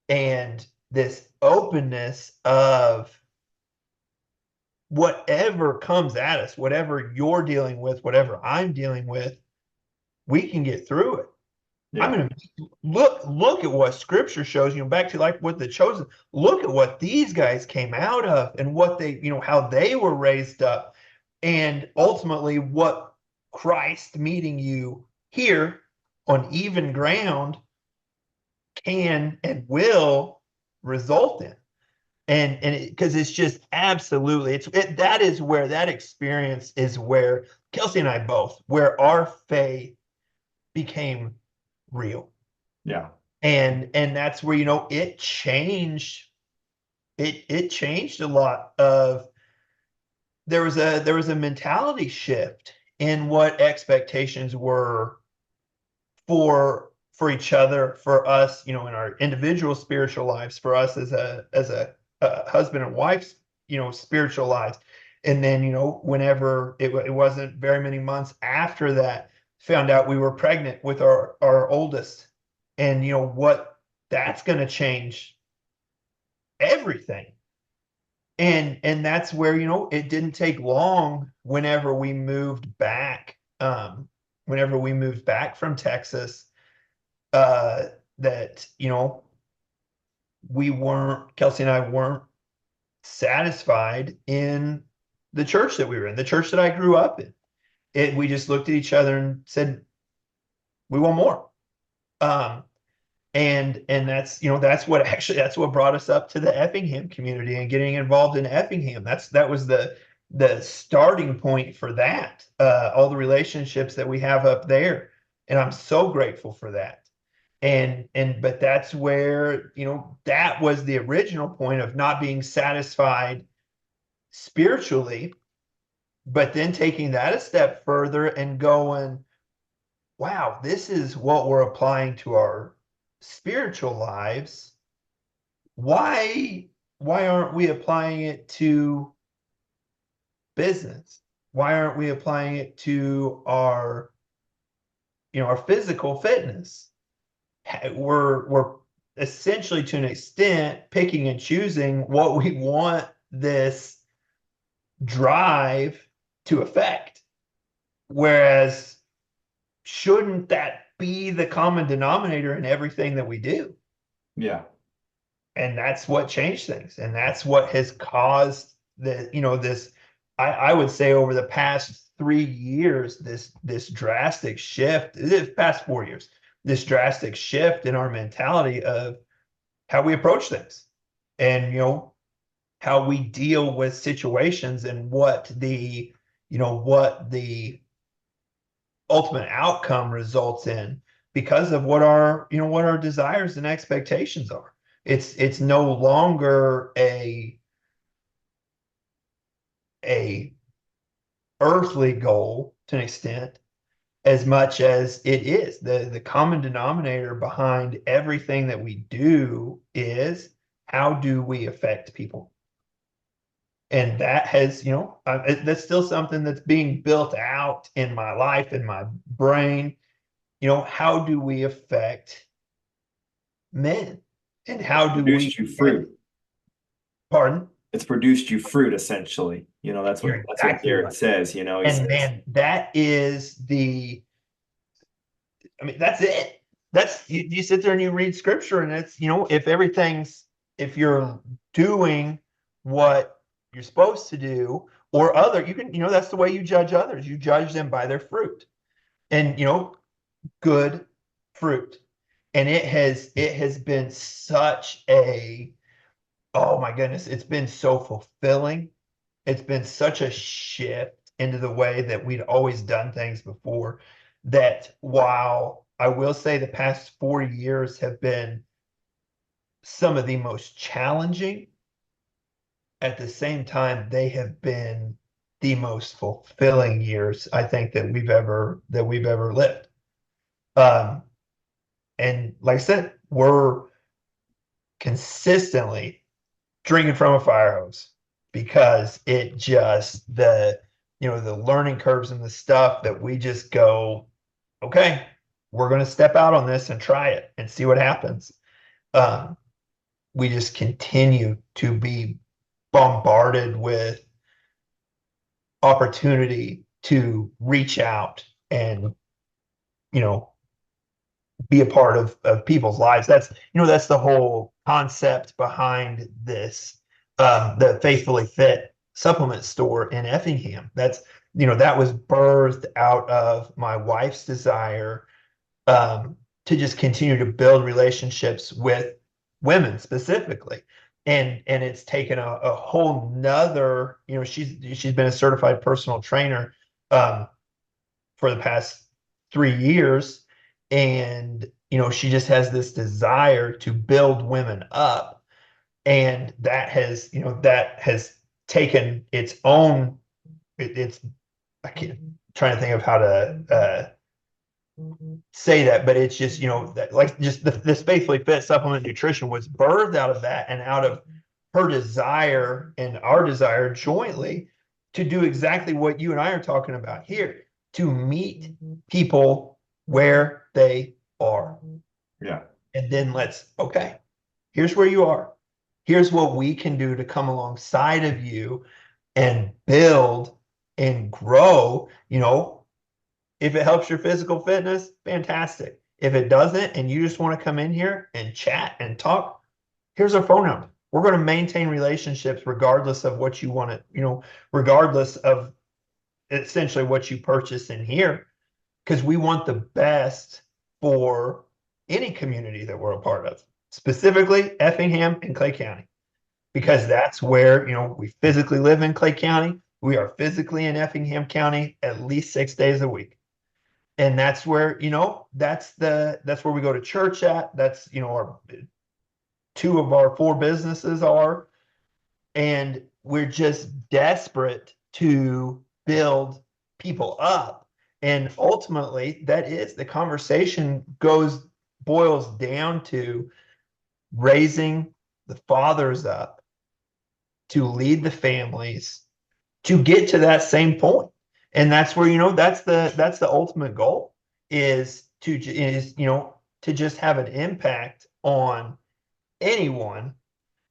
B: and this openness of whatever comes at us, whatever you're dealing with, whatever I'm dealing with, we can get through it. I
A: Yeah.
B: mean, look at what scripture shows, back to like what the chosen, look at what these guys came out of and what they, how they were raised up, and ultimately what Christ meeting you here on even ground can and will result in. And because it's just absolutely that is where that experience is where Kelsey and I both, where our faith became real.
A: Yeah.
B: And that's where it changed. It changed a lot of, there was a mentality shift in what expectations were for each other, for us, in our individual spiritual lives, for us as a husband and wife, spiritual lives. And then, whenever it wasn't very many months after that, found out we were pregnant with our oldest, and what that's going to change everything. And that's where, it didn't take long whenever we moved back from Texas, that, Kelsey and I weren't satisfied in the church that we were in, the church that I grew up in. We just looked at each other and said, we want more. Um, and that's what brought us up to the Effingham community and getting involved in Effingham. That was the starting point for that. All the relationships that we have up there, and I'm so grateful for that. But that's where, that was the original point of not being satisfied spiritually, but then taking that a step further and going, wow, this is what we're applying to our spiritual lives. Why aren't we applying it to business? Why aren't we applying it to our physical fitness? We're essentially, to an extent, picking and choosing what we want this drive to affect. Whereas, shouldn't that be the common denominator in everything that we do?
A: Yeah.
B: And that's what changed things. And that's what has caused this, I would say, over the past 3 years, this drastic shift, this past 4 years, this drastic shift in our mentality of how we approach things, and how we deal with situations, and what the ultimate outcome results in, because of what our desires and expectations are. It's no longer a earthly goal, to an extent, as much as it is the common denominator behind everything that we do is, how do we affect people? And that has, that's still something that's being built out in my life, in my brain. How do we affect men? And how do we,
A: Produced you fruit.
B: pardon?
A: It's produced you fruit, essentially. That's what
B: You're
A: that's what
B: exactly
A: Garrett
B: right.
A: says. He
B: And
A: says,
B: man, that's it. You sit there and you read scripture, and it's, if you're doing what you're supposed to do, or that's the way you judge others. You judge them by their fruit, and, good fruit. And it has been such a, oh my goodness, it's been so fulfilling. It's been such a shift into the way that we'd always done things before, that while I will say the past 4 years have been some of the most challenging, at the same time, they have been the most fulfilling years, I think, that we've ever lived. Um, and like I said, we're consistently drinking from a fire hose, because the learning curves and the stuff that we just go, okay, we're going to step out on this and try it and see what happens. Um, we just continue to be bombarded with opportunity to reach out and, you know, be a part of people's lives. That's the whole concept behind this, the Faithfully Fit supplement store in Effingham. That was birthed out of my wife's desire, to just continue to build relationships with women specifically. And it's taken a whole nother, she's been a certified personal trainer, for the past 3 years. And, she just has this desire to build women up. And that has taken its own, it's, I can't, trying to think of how to say that, but it's just, that, like, just this Faithfully Fit supplement nutrition was birthed out of that and out of her desire and our desire jointly to do exactly what you and I are talking about here, to meet people where they are.
A: Yeah.
B: And then okay, here's where you are. Here's what we can do to come alongside of you and build and grow. If it helps your physical fitness, fantastic. If it doesn't, and you just want to come in here and chat and talk, here's our phone number. We're going to maintain relationships regardless of what you want to, regardless of essentially what you purchase in here, because we want the best for any community that we're a part of, specifically Effingham and Clay County, because that's where, we physically live in Clay County. We are physically in Effingham County at least 6 days a week. And that's where, that's where we go to church at. That's, our two of our four businesses are. And we're just desperate to build people up. And ultimately, that is the conversation boils down to raising the fathers up to lead the families to get to that same point. And that's where, that's the ultimate goal is to just have an impact on anyone,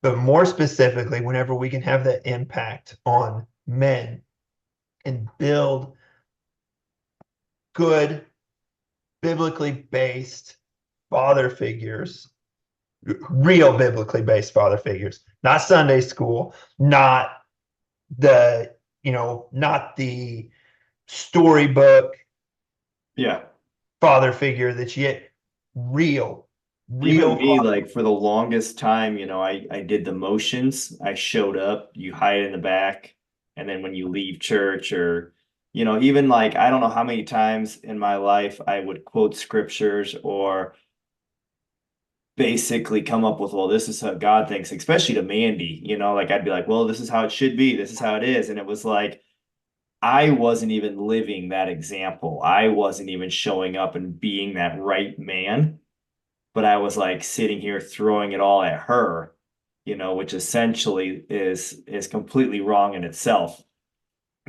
B: but more specifically, whenever we can have that impact on men and build good, biblically based father figures, real biblically based father figures, not Sunday school, not the, not the storybook
A: Yeah.
B: father figure that's yet real,
A: Even
B: real
A: me,
B: father.
A: like for the longest time, I did the motions. I showed up, you hide in the back, and then when you leave church or, even like I don't know how many times in my life I would quote scriptures or basically come up with, well, this is how God thinks, especially to Mandy, like I'd be like, well, this is how it should be, this is how it is. And it was like I wasn't even living that example. I wasn't even showing up and being that right man, but I was like sitting here throwing it all at her, which essentially is completely wrong in itself.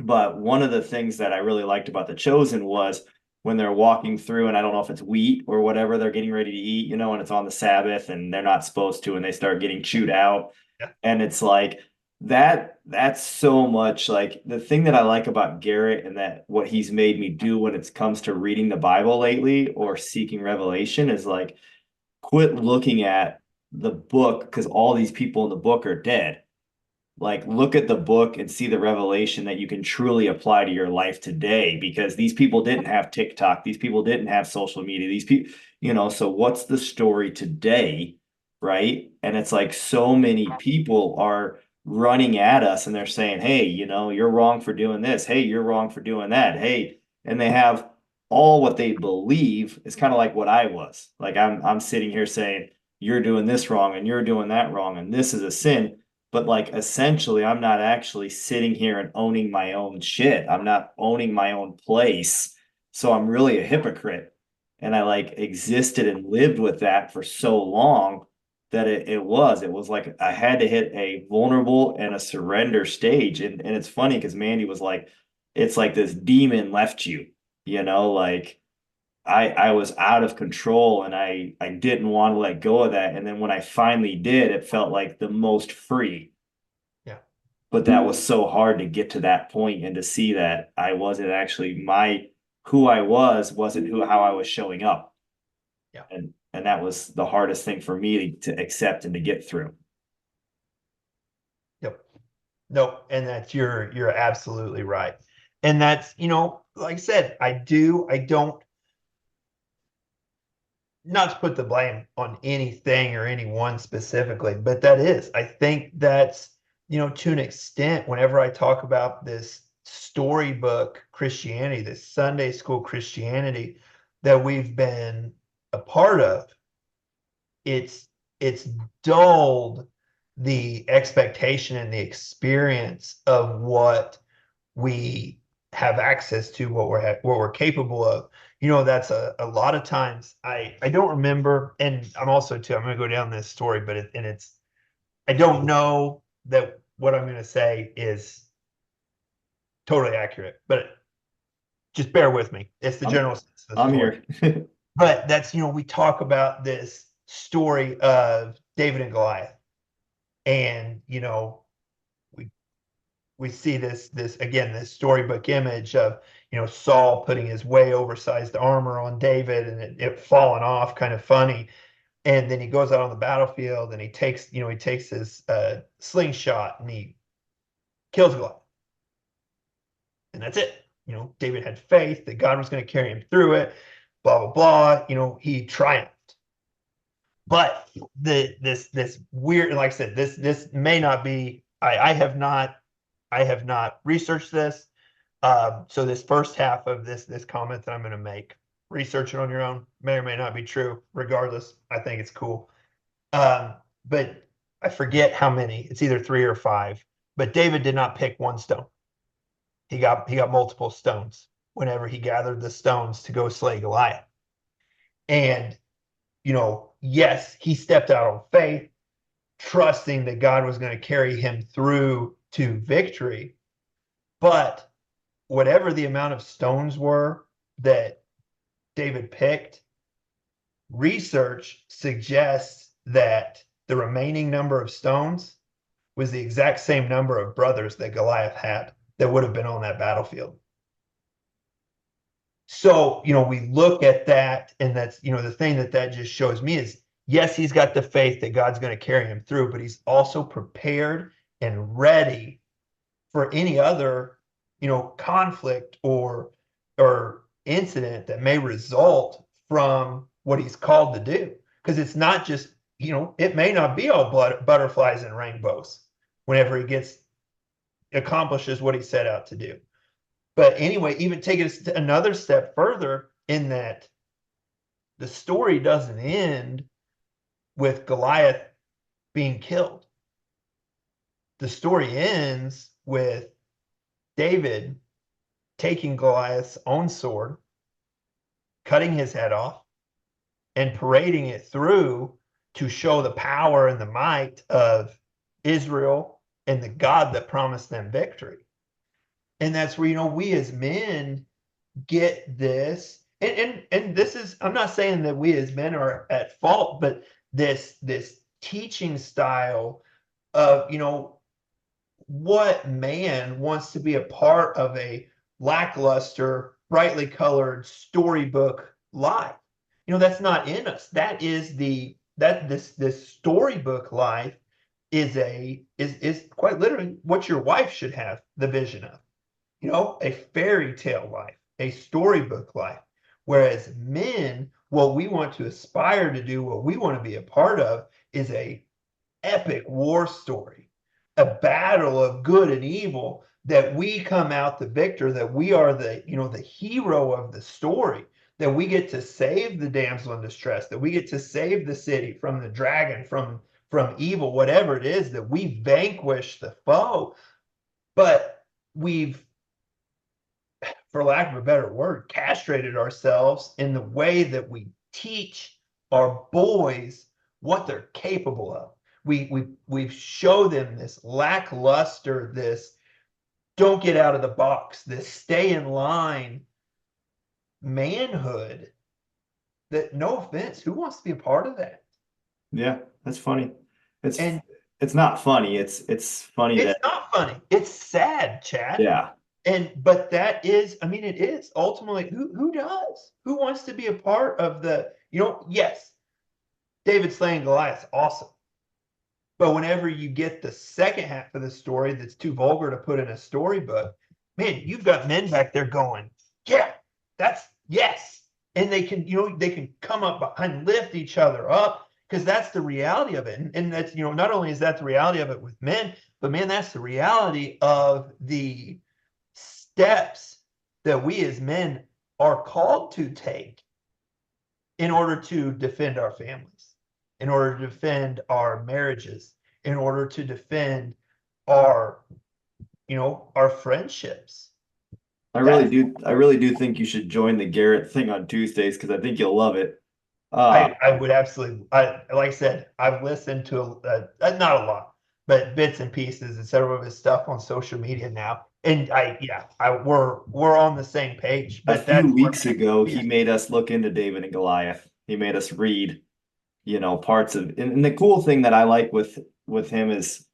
A: But one of the things that I really liked about The Chosen was when they're walking through, and I don't know if it's wheat or whatever they're getting ready to eat, and it's on the Sabbath and they're not supposed to, and they start getting chewed out.
B: Yeah.
A: And it's like that's so much like the thing that I like about Garrett and that what he's made me do when it comes to reading the Bible lately or seeking revelation is like quit looking at the book because all these people in the book are dead. Like, look at the book and see the revelation that you can truly apply to your life today because these people didn't have TikTok. These people didn't have social media. These people, so what's the story today? Right. And it's like so many people are running at us and they're saying, hey, you're wrong for doing this. Hey, you're wrong for doing that. Hey, and they have all what they believe is kind of like what I was. Like I'm sitting here saying, you're doing this wrong and you're doing that wrong, and this is a sin, but like essentially I'm not actually sitting here and owning my own shit. I'm not owning my own place. So I'm really a hypocrite. And I like existed and lived with that for so long that it was like I had to hit a vulnerable and a surrender stage. And it's funny because Mandy was like, it's like this demon left you, like I was out of control and I didn't want to let go of that. And then when I finally did, it felt like the most free.
B: Yeah.
A: But that was so hard to get to that point and to see that I wasn't actually who I was wasn't who how I was showing up.
B: Yeah.
A: And that was the hardest thing for me to accept and to get through.
B: Yep. Nope. And you're absolutely right. And that's, like I said, I don't, not to put the blame on anything or anyone specifically, but I think that's, to an extent, whenever I talk about this storybook Christianity, this Sunday school Christianity that we've been a part of, it's dulled the expectation and the experience of what we have access to what we're capable of. You know, that's a lot of times I don't remember, and I'm also too, I'm going to go down this story, but it's I don't know that what I'm going to say is totally accurate, but just bear with me. It's the
A: I'm
B: general sense of the
A: I'm
B: story.
A: here.
B: But that's, you know, we talk about this story of David and Goliath, and you know, we we see this again, this storybook image of, you know, Saul putting his way oversized armor on David and it falling off, kind of funny. And then he goes out on the battlefield and he takes, you know, he takes his slingshot and he kills Goliath. And that's it. You know, David had faith that God was going to carry him through it, blah, blah, blah. You know, he triumphed. But this weird, like I said, this may not be, I have not researched this. So this first half of this comment that I'm going to make, research it on your own, may or may not be true. Regardless, I think it's cool. But I forget how many. It's either three or five. But David did not pick one stone. He got multiple stones whenever he gathered the stones to go slay Goliath. And you know, yes, he stepped out on faith, trusting that God was going to carry him through to victory. But whatever the amount of stones were that David picked, research suggests that the remaining number of stones was the exact same number of brothers that Goliath had that would have been on that battlefield. So, you know, we look at that, and that's, you know, the thing that just shows me is yes, he's got the faith that God's going to carry him through, but he's also prepared and ready for any other, you know, conflict or incident that may result from what he's called to do. Because it's not just, you know, it may not be all butterflies and rainbows whenever he gets accomplishes what he set out to do. But anyway, even take it another step further in that the story doesn't end with Goliath being killed. The story ends with David taking Goliath's own sword, cutting his head off, and parading it through to show the power and the might of Israel and the God that promised them victory. And that's where, you know, we as men get this. And this is, I'm not saying that we as men are at fault, but this teaching style of, you know, what man wants to be a part of a lackluster, brightly colored storybook life? You know, that's not in us. That is this storybook life is quite literally what your wife should have the vision of. You know, a fairy tale life, a storybook life. Whereas men, what we want to aspire to do, what we want to be a part of, is a epic war story, a battle of good and evil that we come out the victor, that we are the, you know, the hero of the story, that we get to save the damsel in distress, that we get to save the city from the dragon, from evil, whatever it is, that we vanquish the foe. But we've, for lack of a better word, castrated ourselves in the way that we teach our boys what they're capable of. We show them this lackluster, this don't get out of the box, this stay in line manhood that, no offense, who wants to be a part of that?
A: Yeah, that's funny. It's
B: And
A: it's not funny. It's funny
B: it's
A: that
B: not funny. It's sad, Chad.
A: yeah.
B: And but that is, I mean, it is ultimately who does? Who wants to be a part of the, you know, yes, David slaying Goliath, awesome. But whenever you get the second half of the story that's too vulgar to put in a storybook, man, you've got men back there going, yeah, that's yes. And they can, you know, they can come up behind, lift each other up, because that's the reality of it. And that's, you know, not only is that the reality of it with men, but man, that's the reality of the steps that we as men are called to take in order to defend our families, in order to defend our marriages, in order to defend our, you know, our friendships. That's
A: I really do think you should join the Garrett thing on Tuesdays because I think you'll love it.
B: I would absolutely, like I said, I've listened to not a lot, but bits and pieces and several of his stuff on social media now. And we're on the same page,
A: a
B: but
A: few
B: that's where
A: weeks ago,
B: yeah,
A: he made us look into David and Goliath. He made us read, parts of, and the cool thing that I like with him is,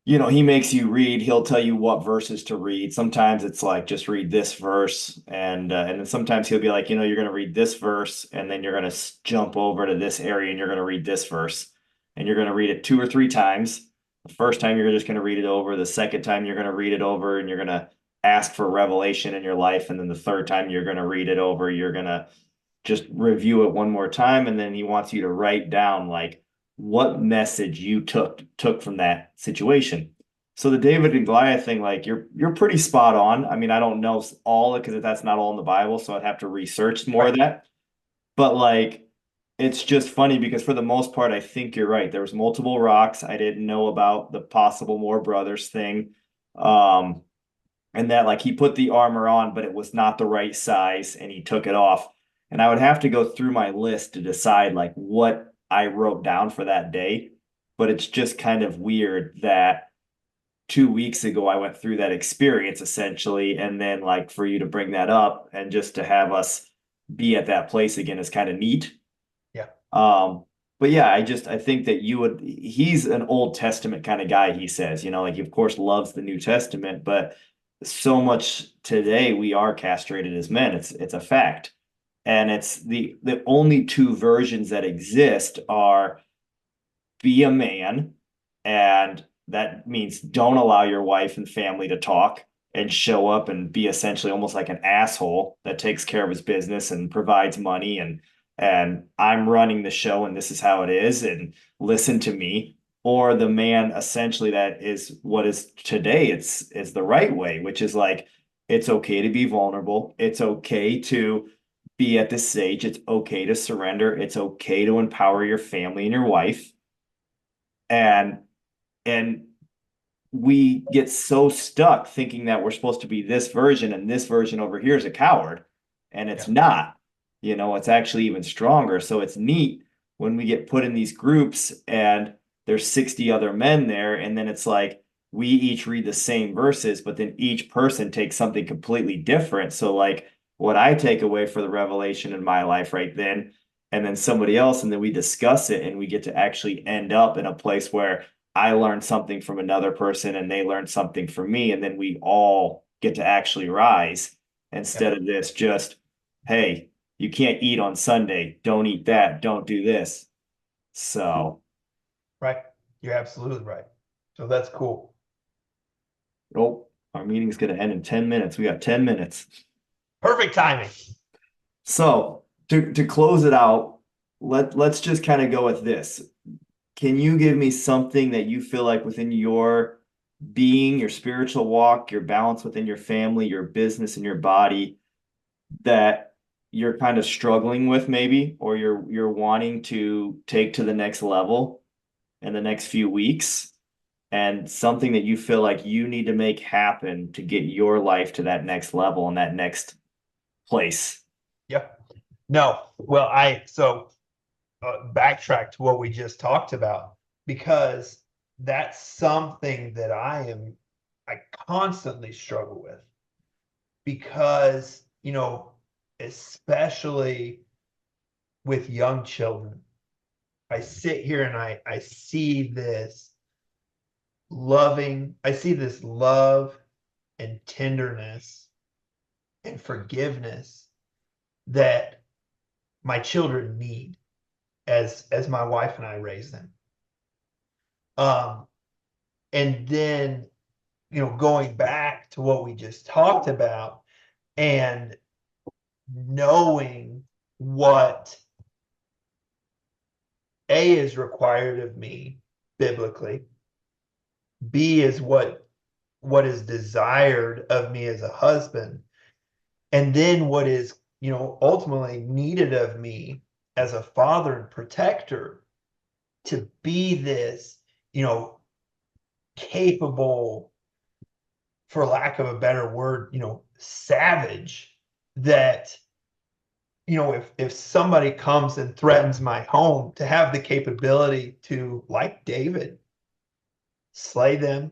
A: he makes you read. He'll tell you what verses to read. Sometimes it's like just read this verse, and then sometimes he'll be like, you're going to read this verse, and then you're going to jump over to this area, and you're going to read this verse, and you're going to read it 2 or 3 times. The first time you're just going to read it over. The second time you're going to read it over, and you're going to ask for revelation in your life, and then the third time you're going to read it over. You're going to just review it one more time, and then he wants you to write down like what message you took from that situation. So the David and Goliath thing, like you're pretty spot on. I mean, I don't know all it because that's not all in the Bible, so I'd have to research more
B: right.
A: of that. But like it's just funny because for the most part, I think you're right. There was multiple rocks. I didn't know about the possible more brothers thing. Um, and that like he put the armor on, but it was not the right size and he took it off. And I would have to go through my list to decide like what I wrote down for that day. But it's just kind of weird that 2 weeks ago I went through that experience essentially. And then like for you to bring that up and just to have us be at that place again is kind of neat.
B: Yeah.
A: But yeah, I think that he's an Old Testament kind of guy, he says, like he of course loves the New Testament, but so much today we are castrated as men. It's a fact. And it's the only two versions that exist are be a man, and that means don't allow your wife and family to talk and show up and be essentially almost like an asshole that takes care of his business and provides money and I'm running the show and this is how it is and listen to me. Or the man essentially that is what is today, it's the right way, which is like it's okay to be vulnerable, it's okay to be at this stage, it's okay to surrender, it's okay to empower your family and your wife. And and we get so stuck thinking that we're supposed to be this version and this version over here is a coward, and it's
B: Yeah.
A: not. It's actually even stronger. So it's neat when we get put in these groups and there's 60 other men there, and then it's like we each read the same verses, but then each person takes something completely different. So like what I take away for the revelation in my life right then, and then somebody else, and then we discuss it and we get to actually end up in a place where I learned something from another person and they learned something from me. And then we all get to actually rise
B: Yeah.
A: instead of this just, hey, you can't eat on Sunday. Don't eat that. Don't do this. So,
B: Right. You're absolutely right. So that's cool.
A: oh, our meeting's going to end in 10 minutes. We got 10 minutes.
B: Perfect timing.
A: So to close it out, let's just kind of go with this. Can you give me something that you feel like within your being, your spiritual walk, your balance within your family, your business, and your body that you're kind of struggling with maybe, or you're wanting to take to the next level in the next few weeks, and something that you feel like you need to make happen to get your life to that next level and that next place?
B: Yep. No. Well, backtrack to what we just talked about because that's something that I constantly struggle with because, especially with young children, I sit here and I see I see this love and tenderness and forgiveness that my children need as my wife and I raise them. Um, and then, going back to what we just talked about and knowing what A is required of me biblically, B is what is desired of me as a husband, and then what is, ultimately needed of me as a father and protector to be this, capable for lack of a better word, savage that, if somebody comes and threatens my home, to have the capability to, like David, slay them,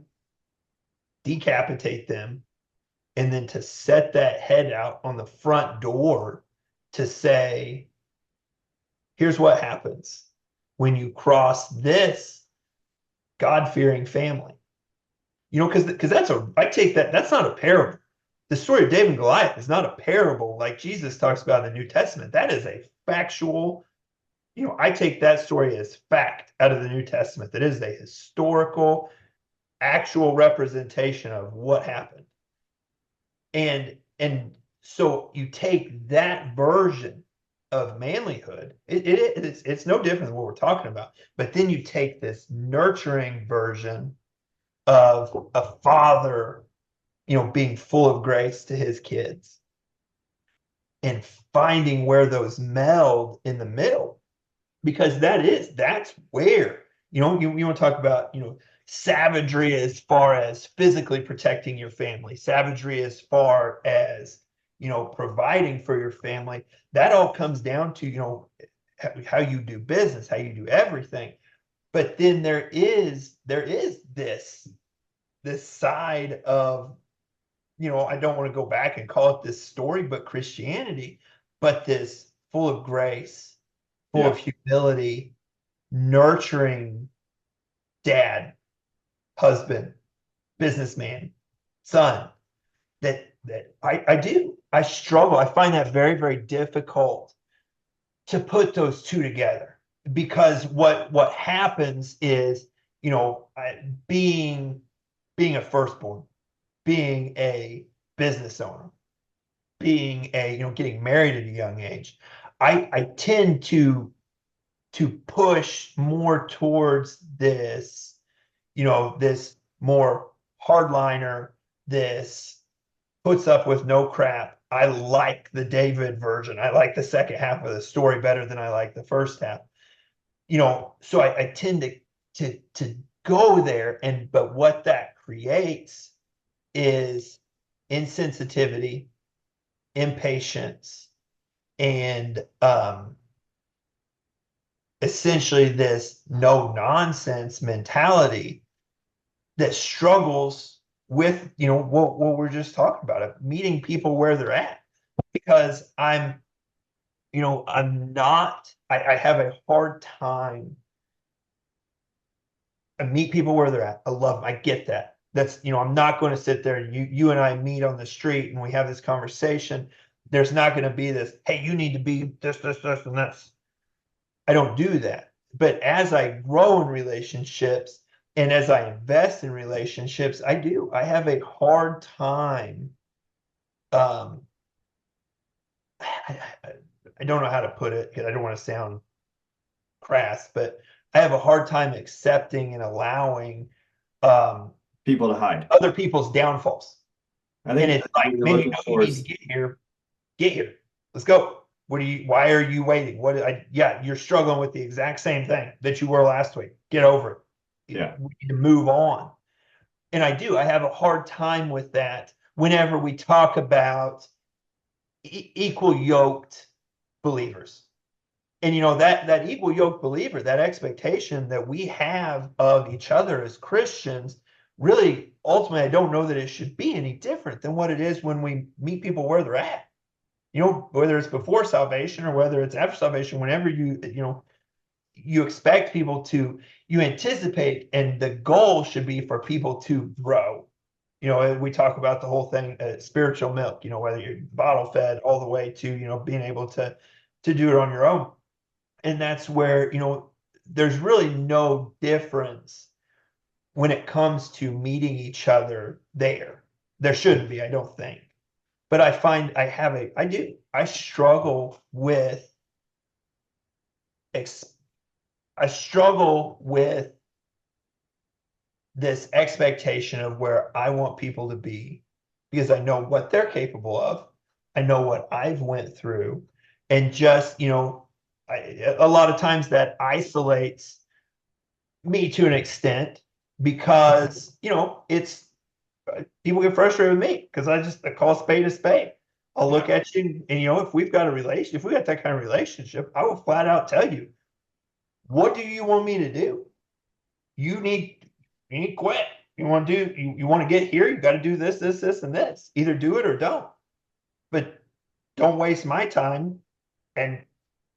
B: decapitate them, and then to set that head out on the front door to say, here's what happens when you cross this God-fearing family. Because I take that's not a parable. The story of David and Goliath is not a parable like Jesus talks about in the New Testament. That is a factual, I take that story as fact out of the New Testament. That is a historical, actual representation of what happened. And so you take that version of manlyhood, it's no different than what we're talking about, but then you take this nurturing version of a father, being full of grace to his kids and finding where those meld in the middle, because that's where, you want to talk about, savagery as far as physically protecting your family, savagery as far as, providing for your family. That all comes down to, how you do business, how you do everything. But then there is this side of, I don't want to go back and call it this story, but Christianity, but this full of grace, full
A: Yeah.
B: of humility, nurturing dad, husband, businessman, son, that I do. I struggle. I find that very, very difficult to put those two together, because what happens is, being a firstborn, being a business owner, being a, getting married at a young age, I tend to push more towards this, this more hardliner, this puts up with no crap. I like the David version. I like the second half of the story better than I like the first half. So I tend to go there, but what that creates is insensitivity, impatience, and essentially this no nonsense mentality that struggles with, what we're just talking about, of meeting people where they're at. Because I'm not, I have a hard time. I meet people where they're at. I love them. I get that. That's, I'm not going to sit there and you and I meet on the street and we have this conversation. There's not going to be this, hey, you need to be this, and this. I don't do that. But as I grow in relationships and as I invest in relationships, I do. I have a hard time. Um, I, I don't know how to put it because I don't want to sound crass, but I have a hard time accepting and allowing
A: People to hide.
B: other people's downfalls.
A: I
B: And
A: think
B: it's
A: what
B: like,
A: you're
B: man,
A: looking
B: you
A: for
B: need to
A: is
B: get here. Let's go. Why are you waiting? Yeah, you're struggling with the exact same thing that you were last week. Get over it.
A: yeah.
B: We need to move on. And I have a hard time with that whenever we talk about equal yoked believers. And that equal yoked believer, that expectation that we have of each other as Christians, really ultimately, I don't know that it should be any different than what it is when we meet people where they're at. Whether it's before salvation or whether it's after salvation, whenever you expect people to, you anticipate, and the goal should be for people to grow. We talk about the whole thing, spiritual milk, whether you're bottle fed all the way to, being able to do it on your own. And that's where, there's really no difference when it comes to meeting each other there. There shouldn't be, I don't think. But I find I struggle with, I struggle with this expectation of where I want people to be, because I know what they're capable of. I know what I've went through, and just, a lot of times that isolates me to an extent, because, it's people get frustrated with me because I call a spade a spade. I'll look
A: Yeah.
B: at you and, if we've got if we got that kind of relationship, I will flat out tell you, what do you want me to do? You need, you need to quit. You want to do, you want to get here, you got to do this, and this. Either do it or don't. But don't waste my time and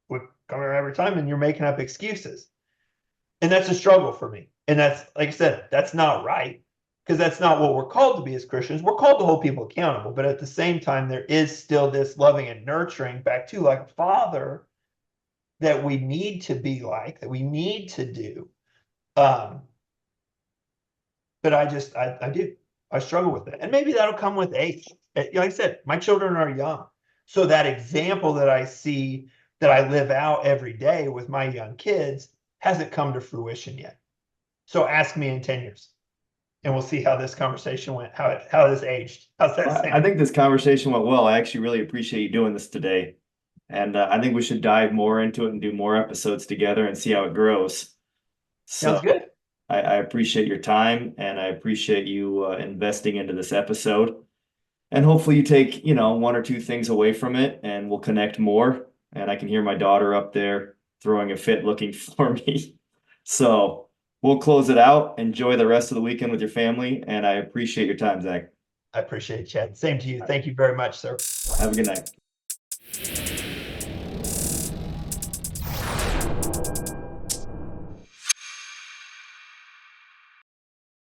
B: we come here every time and you're making up excuses. And that's a struggle for me. And that's, like I said, that's not right because that's not what we're called to be as Christians. We're called to hold people accountable, but at the same time, there is still this loving and nurturing back to like a father that we need to be like, that we need to do. But I do, I struggle with it. And maybe that'll come with age. Like I said, my children are young. So that example that I see that I live out every day with my young kids hasn't come to fruition yet. So ask me in 10 years and we'll see how this conversation went, how this aged. How's that
A: I
B: sound?
A: think this conversation went well. I actually really appreciate you doing this today. And I think we should dive more into it and do more episodes together and see how it grows.
B: Sounds
A: So
B: good.
A: I appreciate your time and I appreciate you investing into this episode. And hopefully you take, one or two things away from it and we'll connect more. And I can hear my daughter up there throwing a fit looking for me. So we'll close it out. Enjoy the rest of the weekend with your family. And I appreciate your time, Zach.
B: I appreciate it, Chad. Same to you. Thank you very much, sir.
A: Have a good night.